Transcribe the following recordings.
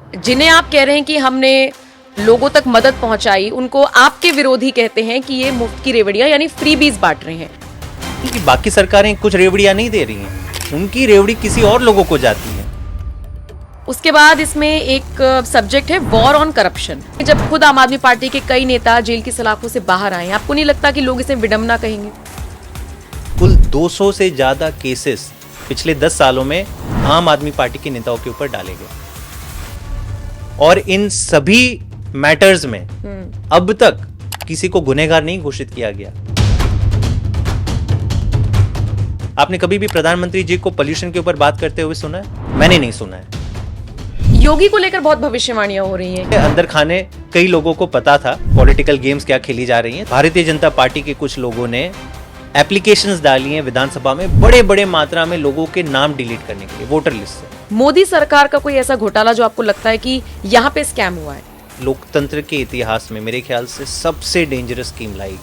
जिन्हें आप कह रहे हैं कि हमने लोगों तक मदद पहुंचाई, उनको आपके विरोधी कहते हैं कि ये मुफ्त की रेवड़ियां यानी फ्रीबीज बांट रहे हैं। कि बाकी सरकारें कुछ रेवड़ियां नहीं दे रही हैं, उनकी रेवड़ी किसी और लोगों को जाती है। उसके बाद इसमें एक सब्जेक्ट है वॉर ऑन करप्शन। जब खुद आम आदमी पार्टी के कई नेता जेल की सलाखों से बाहर आए, आपको नहीं लगता कि लोग इसे विडंबना कहेंगे? कुल 200 से ज्यादा केसेस पिछले 10 सालों में आम आदमी पार्टी के नेताओं के ऊपर डाले गए और इन सभी मैटर्स में अब तक किसी को गुनहगार नहीं घोषित किया गया। आपने कभी भी प्रधानमंत्री जी को पोल्यूशन के ऊपर बात करते हुए सुना है? मैंने नहीं सुना है। योगी को लेकर बहुत भविष्यवाणियां हो रही हैं। अंदर खाने कई लोगों को पता था पॉलिटिकल गेम्स क्या खेली जा रही हैं। भारतीय जनता पार्टी के कुछ लोगों ने एप्लीकेशंस डाली हैं विधानसभा में बड़े बड़े मात्रा में लोगों के नाम डिलीट करने के लिए वोटर लिस्ट से। मोदी सरकार का कोई ऐसा घोटाला जो आपको लगता है कि यहाँ पे स्कैम हुआ है? लोकतंत्र के इतिहास में मेरे ख्याल से सबसे डेंजरस स्कीम लाई।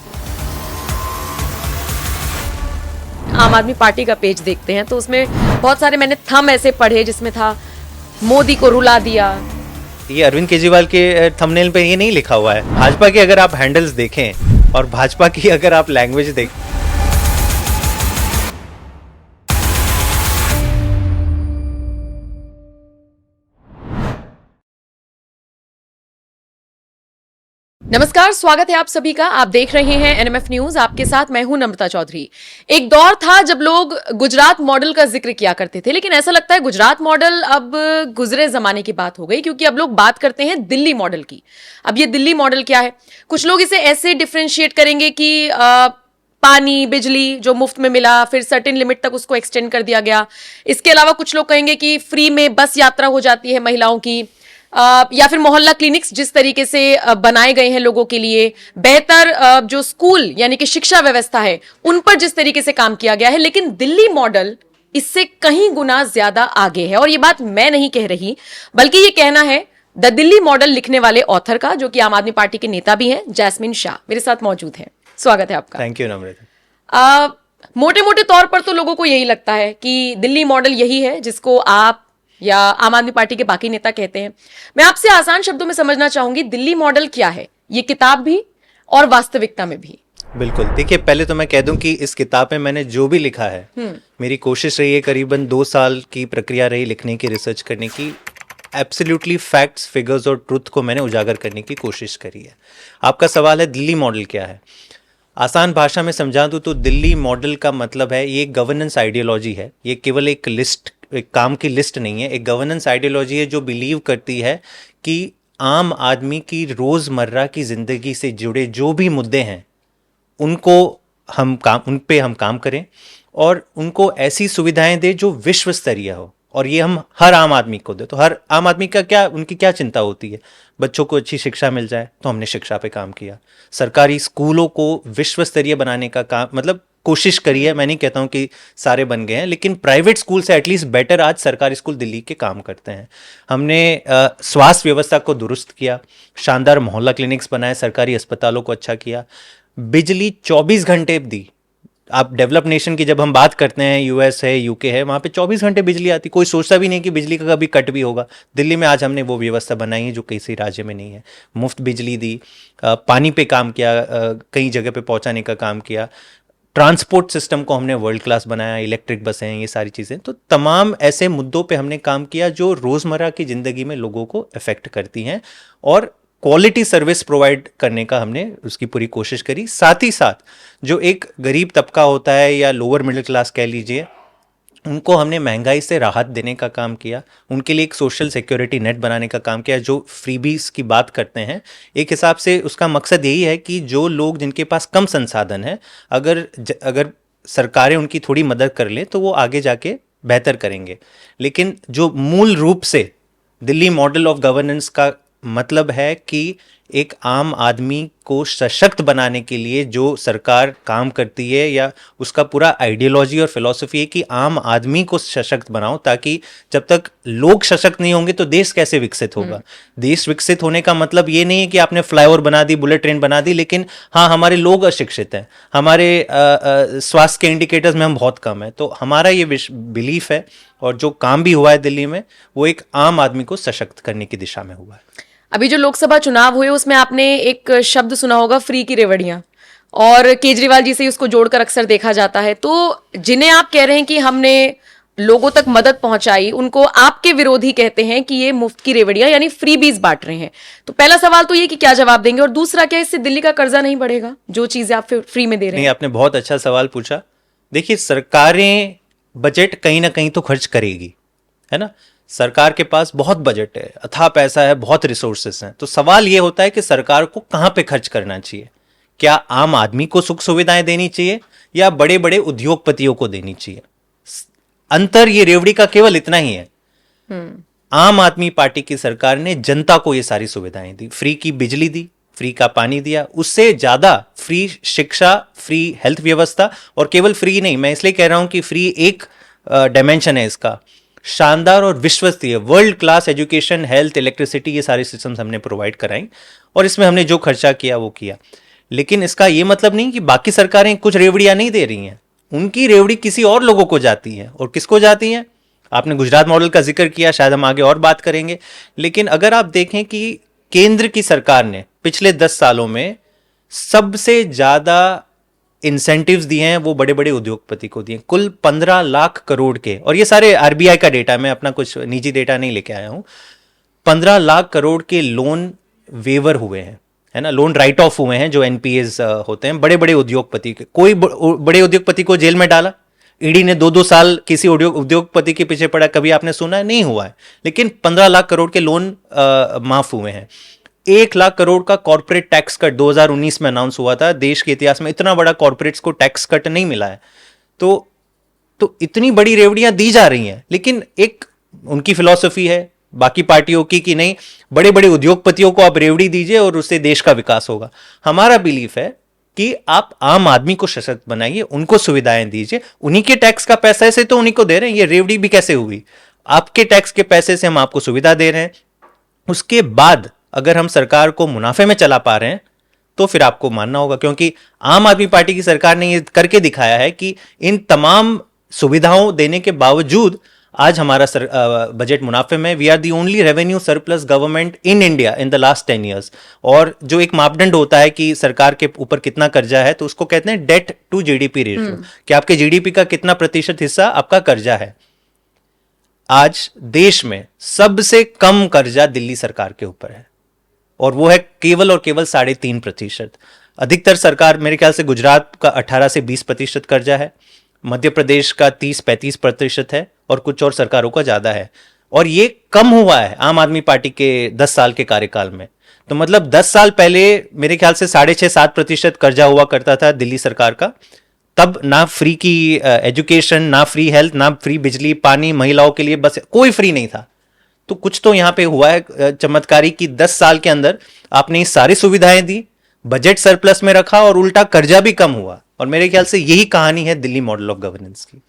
आम आदमी पार्टी का पेज देखते हैं तो उसमें बहुत सारे मैंने थंब ऐसे पढ़े जिसमें था मोदी को रुला दिया। ये अरविंद केजरीवाल के थंबनेल पे ये नहीं लिखा हुआ है। भाजपा के अगर आप हैंडल्स देखें और भाजपा की अगर आप लैंग्वेज देखें, नमस्कार, स्वागत है आप सभी का। आप देख रहे हैं एनएमएफ न्यूज। आपके साथ मैं हूं नम्रता चौधरी। एक दौर था जब लोग गुजरात मॉडल का जिक्र किया करते थे, लेकिन ऐसा लगता है गुजरात मॉडल अब गुजरे जमाने की बात हो गई, क्योंकि अब लोग बात करते हैं दिल्ली मॉडल की। अब ये दिल्ली मॉडल क्या है? कुछ लोग इसे ऐसे डिफरेंशिएट करेंगे कि पानी बिजली जो मुफ्त में मिला, फिर सर्टेन लिमिट तक उसको एक्सटेंड कर दिया गया। इसके अलावा कुछ लोग कहेंगे कि फ्री में बस यात्रा हो जाती है महिलाओं की, या फिर मोहल्ला क्लिनिक्स जिस तरीके से बनाए गए हैं लोगों के लिए, बेहतर जो स्कूल यानी कि शिक्षा व्यवस्था है उन पर जिस तरीके से काम किया गया है। लेकिन दिल्ली मॉडल इससे कहीं गुना ज्यादा आगे है। और ये बात मैं नहीं कह रही, बल्कि ये कहना है द दिल्ली मॉडल लिखने वाले ऑथर का, जो कि आम आदमी पार्टी के नेता भी हैं, जैस्मिन शाह मेरे साथ मौजूद हैं। स्वागत है आपका। थैंक यू नम्रता। मोटे मोटे तौर पर तो लोगों को यही लगता है कि दिल्ली मॉडल यही है जिसको आप या आम आदमी पार्टी के बाकी नेता कहते हैं। मैं आपसे आसान शब्दों में समझना चाहूंगी, दिल्ली मॉडल क्या है, ये किताब भी और वास्तविकता में भी। बिल्कुल, देखिए पहले तो मैं कह दूं कि इस किताब में मैंने जो भी लिखा है, मेरी कोशिश रही है, करीबन 2 साल की प्रक्रिया रही लिखने की, रिसर्च करने की। एब्सोल्युटली फैक्ट्स, फिगर्स और ट्रुथ को मैंने उजागर करने की कोशिश करी है। आपका सवाल है दिल्ली मॉडल क्या है? आसान भाषा में समझा दूं तो दिल्ली मॉडल का मतलब है ये गवर्नेंस आइडियोलॉजी है। ये केवल एक लिस्ट, एक काम की लिस्ट नहीं है, एक गवर्नेंस आइडियोलॉजी है जो बिलीव करती है कि आम आदमी की रोजमर्रा की जिंदगी से जुड़े जो भी मुद्दे हैं उन पे हम काम करें और उनको ऐसी सुविधाएं दे जो विश्व स्तरीय हो, और ये हम हर आम आदमी को दे। तो हर आम आदमी का क्या, उनकी क्या चिंता होती है? बच्चों को अच्छी शिक्षा मिल जाए, तो हमने शिक्षा पे काम किया। सरकारी स्कूलों को विश्व स्तरीय बनाने का काम, मतलब कोशिश करी है। मैं नहीं कहता हूं कि सारे बन गए हैं, लेकिन प्राइवेट स्कूल से एटलीस्ट बेटर आज सरकारी स्कूल दिल्ली के काम करते हैं। हमने स्वास्थ्य व्यवस्था को दुरुस्त किया, शानदार मोहल्ला क्लिनिक्स बनाए, सरकारी अस्पतालों को अच्छा किया, बिजली 24 घंटे दी। आप डेवलप नेशन की जब हम बात करते हैं, यूएस है, यूके है, वहाँ पे 24 घंटे बिजली आती, कोई सोचता भी नहीं कि बिजली का कभी कट भी होगा। दिल्ली में आज हमने वो व्यवस्था बनाई है जो किसी राज्य में नहीं है। मुफ्त बिजली दी, पानी पे काम किया, कई जगह पे पहुँचाने का काम किया, ट्रांसपोर्ट सिस्टम को हमने वर्ल्ड क्लास बनाया, इलेक्ट्रिक बसें, ये सारी चीज़ें। तो तमाम ऐसे मुद्दों पे हमने काम किया जो रोज़मर्रा की ज़िंदगी में लोगों को अफेक्ट करती हैं, और क्वालिटी सर्विस प्रोवाइड करने का हमने उसकी पूरी कोशिश करी। साथ ही साथ जो एक गरीब तबका होता है या लोअर मिडिल क्लास कह लीजिए, उनको हमने महंगाई से राहत देने का काम किया, उनके लिए एक सोशल सिक्योरिटी नेट बनाने का काम किया। जो फ्रीबीज की बात करते हैं, एक हिसाब से उसका मकसद यही है कि जो लोग जिनके पास कम संसाधन है, अगर सरकारें उनकी थोड़ी मदद कर लें तो वो आगे जाके बेहतर करेंगे। लेकिन जो मूल रूप से दिल्ली मॉडल ऑफ गवर्नेंस का मतलब है कि एक आम आदमी को सशक्त बनाने के लिए जो सरकार काम करती है, या उसका पूरा आइडियोलॉजी और फिलॉसफी है कि आम आदमी को सशक्त बनाओ, ताकि जब तक लोग सशक्त नहीं होंगे तो देश कैसे विकसित होगा। देश विकसित होने का मतलब ये नहीं है कि आपने फ्लाईओवर बना दी, बुलेट ट्रेन बना दी, लेकिन हाँ हमारे लोग अशिक्षित हैं, हमारे स्वास्थ्य के इंडिकेटर्स में हम बहुत कम हैं। तो हमारा ये बिलीफ है, और जो काम भी हुआ है दिल्ली में, वो एक आम आदमी को सशक्त करने की दिशा में हुआ है। अभी जो लोकसभा चुनाव हुए उसमें आपने एक शब्द सुना होगा, फ्री की रेवड़ियां, और केजरीवाल जी से ही उसको जोड़कर अक्सर देखा जाता है। तो जिन्हें आप कह रहे हैं कि हमने लोगों तक मदद पहुंचाई, उनको आपके विरोधी कहते हैं कि ये मुफ्त की रेवड़ियां यानी फ्रीबीज बांट रहे हैं। तो पहला सवाल तो ये कि क्या जवाब देंगे, और दूसरा क्या इससे दिल्ली का कर्जा नहीं बढ़ेगा जो चीजें आप फ्री में दे रहे नहीं, हैं? आपने बहुत अच्छा सवाल पूछा। देखिए, सरकारें बजट कहीं ना कहीं तो खर्च करेगी, है ना। सरकार के पास बहुत बजट है, अथाह पैसा है, बहुत रिसोर्सेस हैं। तो सवाल ये होता है कि सरकार को कहाँ पे खर्च करना चाहिए। क्या आम आदमी को सुख सुविधाएं देनी चाहिए, या बड़े बड़े उद्योगपतियों को देनी चाहिए? अंतर ये रेवड़ी का केवल इतना ही है। आम आदमी पार्टी की सरकार ने जनता को ये सारी सुविधाएं दी, फ्री की बिजली दी, फ्री का पानी दिया, उससे ज्यादा फ्री शिक्षा, फ्री हेल्थ व्यवस्था। और केवल फ्री नहीं, मैं इसलिए कह रहा हूं कि फ्री एक डायमेंशन है इसका, शानदार और विश्वसनीय world class education, health, electricity, ये सारे सिस्टम्स हमने प्रोवाइड कराई, और इसमें हमने जो खर्चा किया वो किया। लेकिन इसका ये मतलब नहीं कि बाकी सरकारें कुछ रेवड़ियां नहीं दे रही हैं। उनकी रेवड़ी किसी और लोगों को जाती है। और किसको जाती हैं? आपने गुजरात मॉडल का जिक्र किया, शायद हम आगे और बात करेंगे। लेकिन अगर आप देखें कि केंद्र की सरकार ने पिछले 10 सालों में सबसे ज्यादा इंसेंटिव्स दिए हैं, वो बड़े बड़े उद्योगपति को दिए, कुल 15 लाख करोड़ के। और ये सारे आरबीआई का डेटा, मैं अपना कुछ निजी डेटा नहीं लेके आया हूं। 15 लाख करोड़ के लोन वेवर हुए हैं, है ना, लोन राइट ऑफ हुए हैं, जो एनपीएस होते हैं बड़े बड़े उद्योगपति के। कोई बड़े उद्योगपति को जेल में डाला? ईडी ने 2-2 साल किसी उद्योगपति के पीछे पड़ा, कभी आपने सुना है? नहीं हुआ है। लेकिन 15 लाख करोड़ के लोन माफ हुए हैं। 1 लाख करोड़ का कॉर्पोरेट टैक्स कट 2019 में अनाउंस हुआ था। देश के इतिहास में इतना बड़ा कॉर्पोरेट्स को टैक्स कट नहीं मिला है। तो इतनी बड़ी रेवड़ियां दी जा रही हैं। लेकिन एक उनकी फिलॉसफी है बाकी पार्टियों की कि नहीं, बड़े बड़े उद्योगपतियों को आप रेवड़ी दीजिए और उससे देश का विकास होगा। हमारा बिलीफ है कि आप आम आदमी को सशक्त बनाइए, उनको सुविधाएं दीजिए। उन्हीं के टैक्स का पैसा से तो उन्हीं को दे रहे हैं। ये रेवड़ी भी कैसे हुई? आपके टैक्स के पैसे से हम आपको सुविधा दे रहे हैं। उसके बाद अगर हम सरकार को मुनाफे में चला पा रहे हैं तो फिर आपको मानना होगा, क्योंकि आम आदमी पार्टी की सरकार ने ये करके दिखाया है कि इन तमाम सुविधाओं देने के बावजूद आज हमारा बजट मुनाफे में। We are the only revenue surplus government in India in the last 10 years। और जो एक मापदंड होता है कि सरकार के ऊपर कितना कर्जा है, तो उसको कहते हैं डेट टू जीडीपी रेशियो, कि आपके जीडीपी का कितना प्रतिशत हिस्सा आपका कर्जा है। आज देश में सबसे कम कर्जा दिल्ली सरकार के ऊपर है, और वो है केवल और केवल 3.5%। अधिकतर सरकार, मेरे ख्याल से गुजरात का 18 से 20% कर्जा है, मध्य प्रदेश का 30-35% है, और कुछ और सरकारों का ज्यादा है। और ये कम हुआ है आम आदमी पार्टी के 10 साल के कार्यकाल में। तो मतलब 10 साल पहले मेरे ख्याल से 6.5-7% कर्जा हुआ करता था दिल्ली सरकार का। तब ना फ्री की एजुकेशन, ना फ्री हेल्थ, ना फ्री बिजली पानी, महिलाओं के लिए बस कोई फ्री नहीं था। तो कुछ तो यहां पे हुआ है चमत्कारी कि 10 साल के अंदर आपने ये सारी सुविधाएं दी, बजट सरप्लस में रखा, और उल्टा कर्जा भी कम हुआ। और मेरे ख्याल से यही कहानी है दिल्ली मॉडल ऑफ गवर्नेंस की।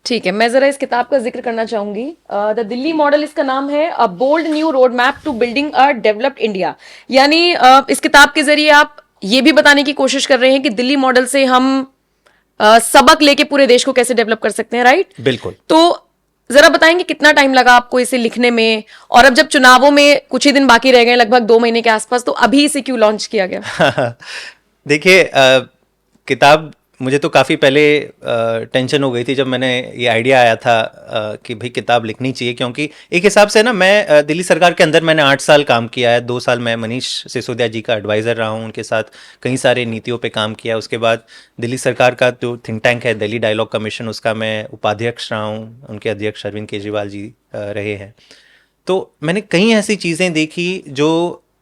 ठीक है, मैं जरा इस किताब का जिक्र करना चाहूंगी। द दिल्ली मॉडल इसका नाम है, a bold new road map to building a developed India. यानी इस किताब के जरिए आप ये भी बताने की कोशिश कर रहे हैं कि दिल्ली मॉडल से हम सबक लेके पूरे देश को कैसे डेवलप कर सकते हैं, राइट? बिल्कुल। तो जरा बताएंगे कितना टाइम लगा आपको इसे लिखने में, और अब जब चुनावों में कुछ ही दिन बाकी रह गए, लगभग 2 महीने के आसपास, तो अभी इसे क्यों लॉन्च किया गया? देखिए, किताब मुझे तो काफ़ी पहले टेंशन हो गई थी जब मैंने ये आइडिया आया था कि भाई किताब लिखनी चाहिए। क्योंकि एक हिसाब से ना, मैं दिल्ली सरकार के अंदर मैंने 8 साल काम किया है। 2 साल मैं मनीष सिसोदिया जी का एडवाइज़र रहा हूँ, उनके साथ कई सारे नीतियों पे काम किया। उसके बाद दिल्ली सरकार का जो थिंक टैंक है दिल्ली डायलॉग कमीशन, उसका मैं उपाध्यक्ष रहा हूँ। उनके अध्यक्ष अरविंद केजरीवाल जी रहे हैं। तो मैंने कई ऐसी चीज़ें देखी जो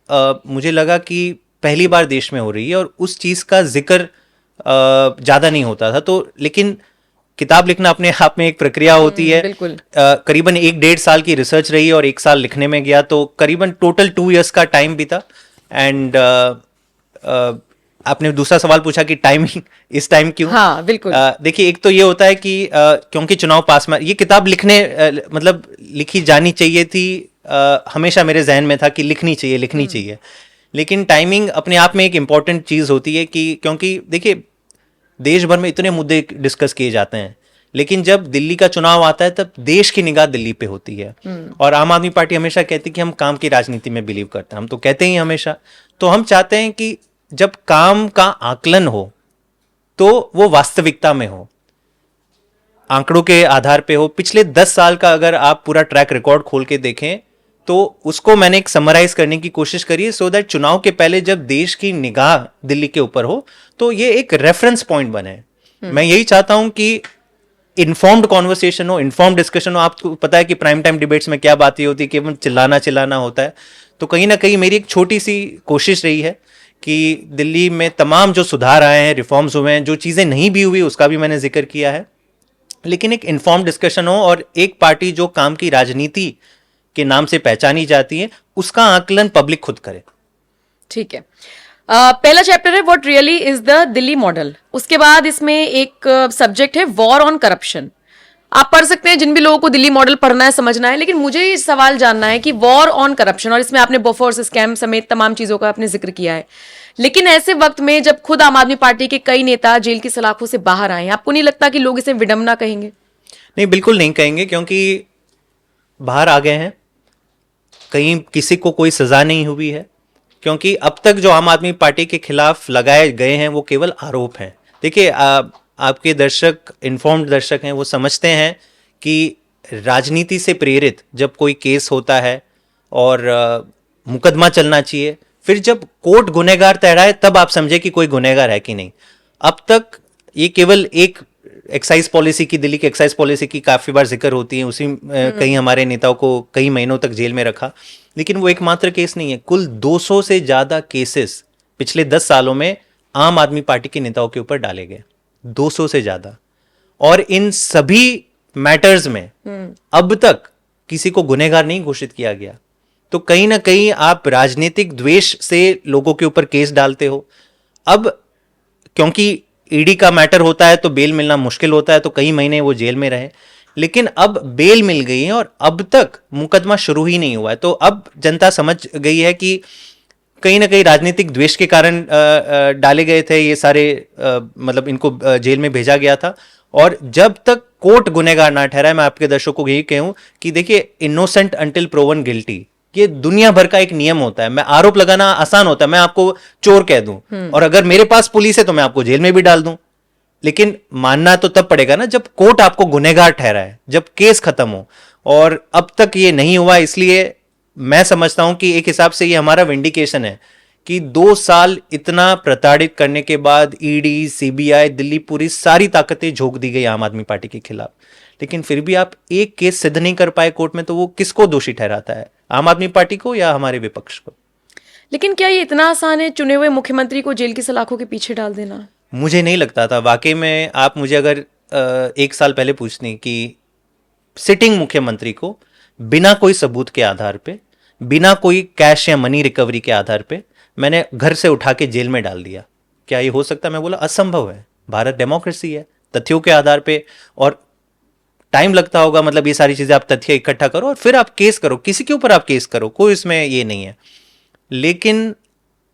मुझे लगा कि पहली बार देश में हो रही है, और उस चीज़ का जिक्र ज़्यादा नहीं होता था। तो लेकिन किताब लिखना अपने आप में एक प्रक्रिया होती है। बिल्कुल। करीबन 1-1.5 साल की रिसर्च रही, और 1 साल लिखने में गया, तो करीबन टोटल 2 years का टाइम बीता। एंड आपने दूसरा सवाल पूछा कि टाइमिंग इस टाइम क्यों? हाँ बिल्कुल। देखिए, एक तो ये होता है कि क्योंकि चुनाव पास में ये किताब मतलब लिखी जानी चाहिए थी, हमेशा मेरे जहन में था कि लिखनी चाहिए। लेकिन टाइमिंग अपने आप में एक इम्पॉर्टेंट चीज होती है कि क्योंकि देखिए, देश भर में इतने मुद्दे डिस्कस किए जाते हैं, लेकिन जब दिल्ली का चुनाव आता है तब देश की निगाह दिल्ली पे होती है। और आम आदमी पार्टी हमेशा कहती है कि हम काम की राजनीति में बिलीव करते हैं, हम तो कहते ही हमेशा। तो हम चाहते हैं कि जब काम का आकलन हो तो वो वास्तविकता में हो, आंकड़ों के आधार पे हो। पिछले 10 साल का अगर आप पूरा ट्रैक रिकॉर्ड खोल के देखें तो उसको मैंने एक समराइज करने की कोशिश करी है, सो दैट चुनाव के पहले जब देश की निगाह दिल्ली के ऊपर हो तो ये एक रेफरेंस पॉइंट बने। मैं यही चाहता हूं कि इन्फॉर्म्ड कॉन्वर्सेशन हो, इन्फॉर्म्ड डिस्कशन हो। आपको पता है कि प्राइम टाइम डिबेट्स में क्या बातें होती है, केवल चिल्लाना होता है। तो कहीं ना कहीं मेरी एक छोटी सी कोशिश रही है कि दिल्ली में तमाम जो सुधार आए हैं, रिफॉर्म्स हुए हैं, जो चीजें नहीं भी हुई उसका भी मैंने जिक्र किया है, लेकिन एक इन्फॉर्म्ड डिस्कशन हो और एक पार्टी जो काम की राजनीति के नाम से पहचानी जाती है उसका आकलन पब्लिक खुद करे। ठीक है। पहला चैप्टर है what really is the Delhi model. उसके बाद इसमें एक सब्जेक्ट है वॉर ऑन करप्शन। आप पढ़ सकते हैं जिन भी लोगों को दिल्ली मॉडल पढ़ना है, समझना है, लेकिन मुझे ये सवाल जानना है कि वॉर ऑन करप्शन, और इसमें आपने बोफोर्स स्कैम समेत तमाम चीजों का आपने जिक्र किया है, लेकिन ऐसे वक्त में जब खुद आम आदमी पार्टी के कई नेता जेल की सलाखों से बाहर आए हैं, आपको नहीं लगता कि लोग इसे विडंबना कहेंगे? नहीं, बिल्कुल नहीं कहेंगे, क्योंकि बाहर आ गए हैं, कहीं किसी को कोई सजा नहीं हुई है। क्योंकि अब तक जो आम आदमी पार्टी के खिलाफ लगाए गए हैं वो केवल आरोप हैं। देखिए, आपके दर्शक इन्फॉर्म्ड दर्शक हैं, वो समझते हैं कि राजनीति से प्रेरित जब कोई केस होता है और मुकदमा चलना चाहिए, फिर जब कोर्ट गुनहगार ठहराए तब आप समझे कि कोई गुनहगार है कि नहीं। अब तक ये केवल एक एक्साइज पॉलिसी की, दिल्ली की एक्साइज पॉलिसी की काफी बार जिक्र होती है, उसी कई हमारे नेताओं को कई महीनों तक जेल में रखा, लेकिन वो एकमात्र केस नहीं है। कुल 200 से ज्यादा केसेस पिछले 10 सालों में आम आदमी पार्टी के नेताओं के ऊपर डाले गए, 200 से ज्यादा। और इन सभी मैटर्स में अब तक किसी को गुनहगार नहीं घोषित किया गया। तो कहीं ना कहीं आप राजनीतिक द्वेष से लोगों के ऊपर केस डालते हो। अब क्योंकि ईडी का मैटर होता है तो बेल मिलना मुश्किल होता है, तो कई महीने वो जेल में रहे, लेकिन अब बेल मिल गई है और अब तक मुकदमा शुरू ही नहीं हुआ है। तो अब जनता समझ गई है कि कहीं ना कहीं राजनीतिक द्वेष के कारण डाले गए थे ये सारे, मतलब इनको जेल में भेजा गया था। और जब तक कोर्ट गुनहगार ना ठहराए, मैं आपके दर्शकों को यही कहूं कि देखिए, इनोसेंट अंटिल प्रोवन गिल्टी, ये दुनिया भर का एक नियम होता है। मैं आरोप लगाना आसान होता है, मैं आपको चोर कह दूं और अगर मेरे पास पुलिस है तो मैं आपको जेल में भी डाल दूं, लेकिन मानना तो तब पड़ेगा ना जब कोर्ट आपको गुनहगार ठहराए, जब केस खत्म हो। और अब तक ये नहीं हुआ, इसलिए मैं समझता हूं कि एक हिसाब से ये हमारा विंडिकेशन है कि 2 साल इतना प्रताड़ित करने के बाद ईडी, सीबीआई, दिल्ली पुलिस, सारी ताकतें झोंक दी गई आम आदमी पार्टी के खिलाफ, लेकिन फिर भी आप एक केस सिद्ध नहीं कर पाए कोर्ट में, तो वो किसको दोषी ठहराता है, आम आदमी पार्टी को या हमारे विपक्ष को? लेकिन क्या ये इतना आसान है चुने हुए मुख्यमंत्री को जेल की सलाखों के पीछे डाल देना? मुझे नहीं लगता था। वाकई में आप मुझे अगर 1 साल पहले पूछती कि सिटिंग मुख्यमंत्री को बिना कोई सबूत के आधार पे, बिना कोई कैश या मनी रिकवरी के आधार पे मैंने घर से उठा के जेल में डाल दिया, क्या ये हो सकता? मैं बोला असंभव है। भारत डेमोक्रेसी है, तथ्यों के आधार पे, और टाइम लगता होगा, मतलब ये सारी चीजें आप तथ्य इकट्ठा करो और फिर आप केस करो, किसी के ऊपर आप केस करो, कोई इसमें ये नहीं है। लेकिन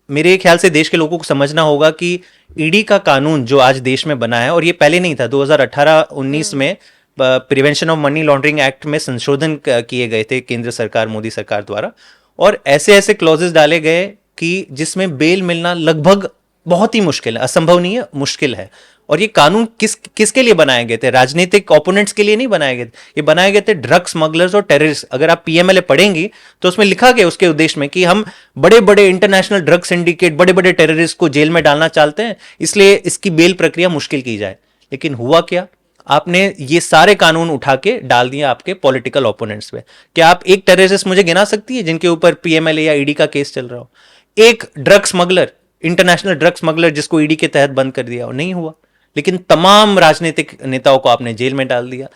मेरे ख्याल से देश के लोगों को समझना होगा कि ईडी का कानून जो आज देश में बना है, और ये पहले नहीं था, 2018-19 में prevention of money laundering act में संशोधन किए गए थे केंद्र सरकार, मोदी सरकार द्वारा, और ऐसे ऐसे क्लॉजेस डाले गए कि जिसमें बेल मिलना लगभग बहुत ही मुश्किल है, असंभव नहीं है, मुश्किल है। और ये कानून किसके लिए बनाए गए थे? राजनीतिक ओपोनेंट्स के लिए नहीं बनाए गए थे, ये बनाए गए थे ड्रग स्मगलर्स और टेररिस्ट। अगर आप पीएमएलए पढ़ेंगी तो उसमें लिखा गया उसके उद्देश्य में कि हम बड़े बड़े इंटरनेशनल ड्रग सिंडिकेट, बड़े बड़े टेररिस्ट को जेल में डालना चाहते हैं, इसलिए इसकी बेल प्रक्रिया मुश्किल की जाए। लेकिन हुआ क्या? आपने ये सारे कानून उठा के डाल दिया आपके पॉलिटिकल ओपोनेंट्स पे। क्या आप एक टेररिस्ट मुझे गिना सकती है जिनके ऊपर पीएमएलए या ईडी का केस चल रहा हो? एक drug smuggler, international drug smuggler जिसको ईडी के तहत बंद कर दिया हो? नहीं हुआ। लेकिन तमाम राजनीतिक नेताओं को आपने जेल में डाल दिया।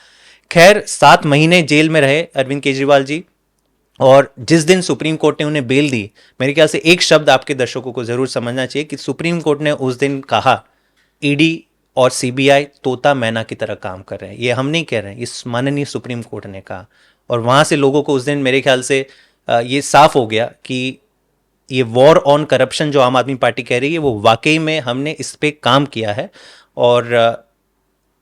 खैर, 7 महीने जेल में रहे अरविंद केजरीवाल जी, और जिस दिन सुप्रीम कोर्ट ने उन्हें बेल दी, मेरे ख्याल से एक शब्द आपके दर्शकों को जरूर समझना चाहिए कि सुप्रीम कोर्ट ने उस दिन कहा ईडी और सीबीआई तोता मैना की तरह काम कर रहे हैं। ये हम नहीं कह रहे हैं, इस माननीय सुप्रीम कोर्ट ने कहा। और वहां से लोगों को उस दिन मेरे ख्याल से ये साफ हो गया कि ये वॉर ऑन करप्शन जो आम आदमी पार्टी कह रही है, वो वाकई में हमने इस पे काम किया है। और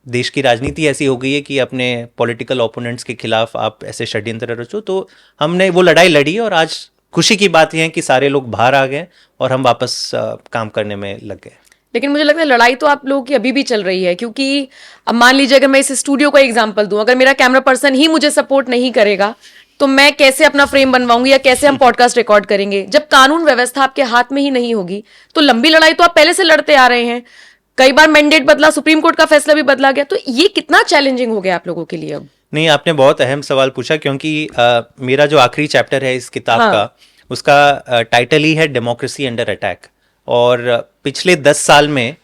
देश की राजनीति ऐसी हो गई है कि अपने पॉलिटिकल ओपोनेंट्स के खिलाफ आप ऐसे षड्यंत्र रचो, तो हमने वो लड़ाई लड़ी और आज खुशी की बात यह है कि सारे लोग बाहर आ गए और हम वापस काम करने में लग गए। लेकिन मुझे लगता है लड़ाई तो आप लोगों की अभी भी चल रही है, क्योंकि अब मान लीजिए अगर मैं इस स्टूडियो का एग्जांपल दूं, अगर मेरा कैमरा पर्सन ही मुझे सपोर्ट नहीं करेगा तो मैं कैसे अपना फ्रेम बनवाऊंगी या कैसे हम पॉडकास्ट रिकॉर्ड करेंगे? जब कानून व्यवस्था आपके हाथ में ही नहीं होगी तो लंबी लड़ाई तो आप पहले से लड़ते आ रहे हैं। कई बार मैंडेट बदला, सुप्रीम कोर्ट का फैसला भी बदला गया, तो ये कितना चैलेंजिंग हो गया आप लोगों के लिए अब? नहीं, आपने बहुत अहम सवाल पूछा, क्योंकि मेरा जो आखिरी चैप्टर है इस किताब हाँ। का, उसका टाइटल ही है डेमोक्रेसी अंडर अटैक। और पिछले 10 साल में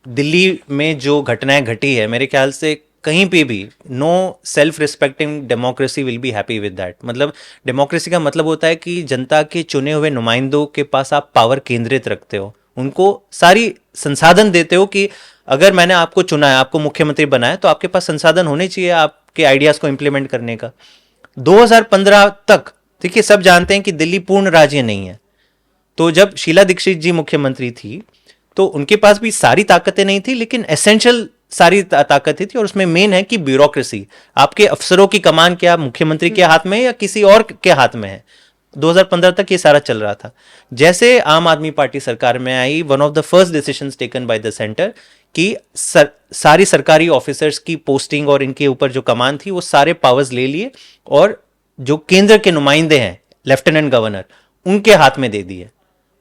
दिल्ली में जो घटनाएं घटी है, मेरे ख्याल से कहीं पे भी no self respecting democracy will be happy with that. मतलब डेमोक्रेसी का मतलब होता है कि जनता के चुने हुए नुमाइंदों के पास आप पावर केंद्रित रखते हो, उनको सारी संसाधन देते हो कि अगर मैंने आपको चुना है, आपको मुख्यमंत्री बनाया, तो आपके पास संसाधन होने चाहिए आपके आइडियाज को इंप्लीमेंट करने का। 2015 तक देखिए, सब जानते हैं कि दिल्ली पूर्ण राज्य नहीं है। तो जब शीला दीक्षित जी मुख्यमंत्री थी तो उनके पास भी सारी ताकतें नहीं थी, लेकिन एसेंशियल सारी ताकतें थी। और उसमें मेन है कि ब्यूरोक्रेसी, आपके अफसरों की कमान क्या मुख्यमंत्री के हाथ में है या किसी और के हाथ में है। 2015 तक ये सारा चल रहा था। जैसे आम आदमी पार्टी सरकार में आई, one of the first decisions taken by the centre कि सारी सरकारी ऑफिसर्स की पोस्टिंग और इनके ऊपर जो कमान थी वो सारे पावर्स ले लिए और जो केंद्र के नुमाइंदे हैं, लेफ्टिनेंट गवर्नर, उनके हाथ में दे दिए।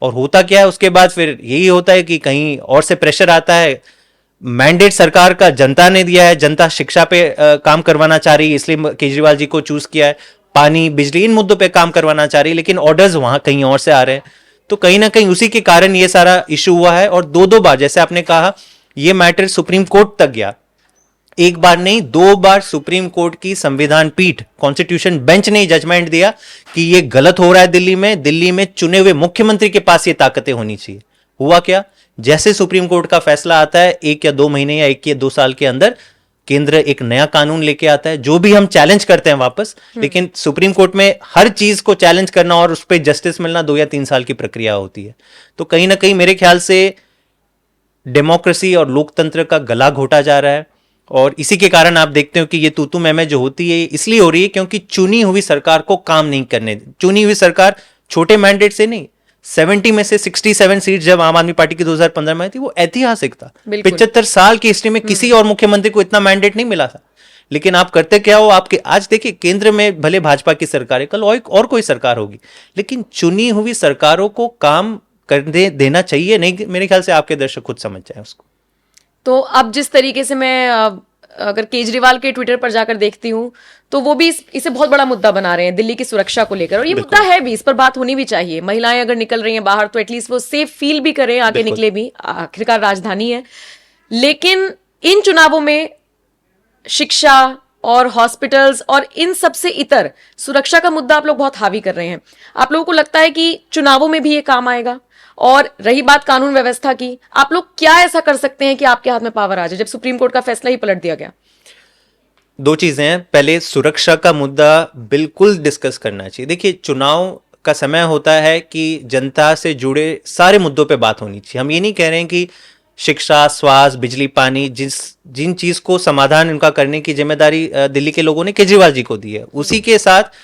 और होता क्या है उसके बाद? फिर यही होता है कि कहीं और से प्रेशर आता है। मैंडेट सरकार का जनता ने दिया है, जनता शिक्षा पे काम करवाना चाह रही है, इसलिए केजरीवाल जी को चूज किया है। पानी, बिजली, इन मुद्दों पे काम करवाना चाह रही है, लेकिन ऑर्डर्स वहां कहीं और से आ रहे हैं। तो कहीं ना कहीं उसी के कारण ये सारा इशू हुआ है। और दो बार, जैसे आपने कहा, ये मैटर सुप्रीम कोर्ट तक गया। एक बार नहीं, 2 बार सुप्रीम कोर्ट की संविधान पीठ, कॉन्स्टिट्यूशन बेंच ने जजमेंट दिया कि ये गलत हो रहा है। दिल्ली में चुने हुए मुख्यमंत्री के पास ये ताकतें होनी चाहिए। हुआ क्या? जैसे सुप्रीम कोर्ट का फैसला आता है, 1 या 2 महीने या 1 या 2 साल के अंदर केंद्र एक नया कानून लेके आता है, जो भी हम चैलेंज करते हैं वापस। लेकिन सुप्रीम कोर्ट में हर चीज को चैलेंज करना और उस पर जस्टिस मिलना 2 या 3 साल की प्रक्रिया होती है। तो कहीं ना कहीं मेरे ख्याल से डेमोक्रेसी और लोकतंत्र का गला घोटा जा रहा है। और इसी के कारण आप देखते हो कि ये तू मैं में जो होती है इसलिए हो रही है क्योंकि चुनी हुई सरकार को काम नहीं करने। चुनी हुई सरकार छोटे मैंडेट से नहीं, 70 में से 67 सीट जब आम आदमी पार्टी की 2015 में आई थी, वो ऐतिहासिक था। 75 साल की हिस्ट्री में किसी और मुख्यमंत्री को इतना मैंडेट नहीं मिला था। लेकिन आप करते क्या हो? आपके आज देखिए, केंद्र में भले भाजपा की सरकार है, कल और कोई सरकार होगी, लेकिन चुनी हुई सरकारों को काम करने देना चाहिए। नहीं, मेरे ख्याल से आपके दर्शक खुद समझ जाए उसको। तो अब जिस तरीके से मैं अगर केजरीवाल के ट्विटर पर जाकर देखती हूँ तो वो भी इसे बहुत बड़ा मुद्दा बना रहे हैं दिल्ली की सुरक्षा को लेकर। और ये मुद्दा है भी, इस पर बात होनी भी चाहिए। महिलाएं अगर निकल रही हैं बाहर तो एटलीस्ट वो सेफ फील भी करें, आगे निकले भी, आखिरकार राजधानी है। लेकिन इन चुनावों में शिक्षा और हॉस्पिटल्स और इन सबसे इतर सुरक्षा का मुद्दा आप लोग बहुत हावी कर रहे हैं। आप लोगों को लगता है कि चुनावों में भी ये काम आएगा? और रही बात कानून व्यवस्था की, आप लोग क्या ऐसा कर सकते हैं कि आपके हाथ में पावर आ जाए, जब सुप्रीम कोर्ट का फैसला ही पलट दिया गया? 2 चीजें हैं। पहले, सुरक्षा का मुद्दा बिल्कुल डिस्कस करना चाहिए। देखिए, चुनाव का समय होता है कि जनता से जुड़े सारे मुद्दों पे बात होनी चाहिए। हम ये नहीं कह रहे हैं कि शिक्षा, स्वास्थ्य, बिजली, पानी, जिन चीज को समाधान उनका करने की जिम्मेदारी दिल्ली के लोगों ने केजरीवाल जी को दी है, उसी के साथ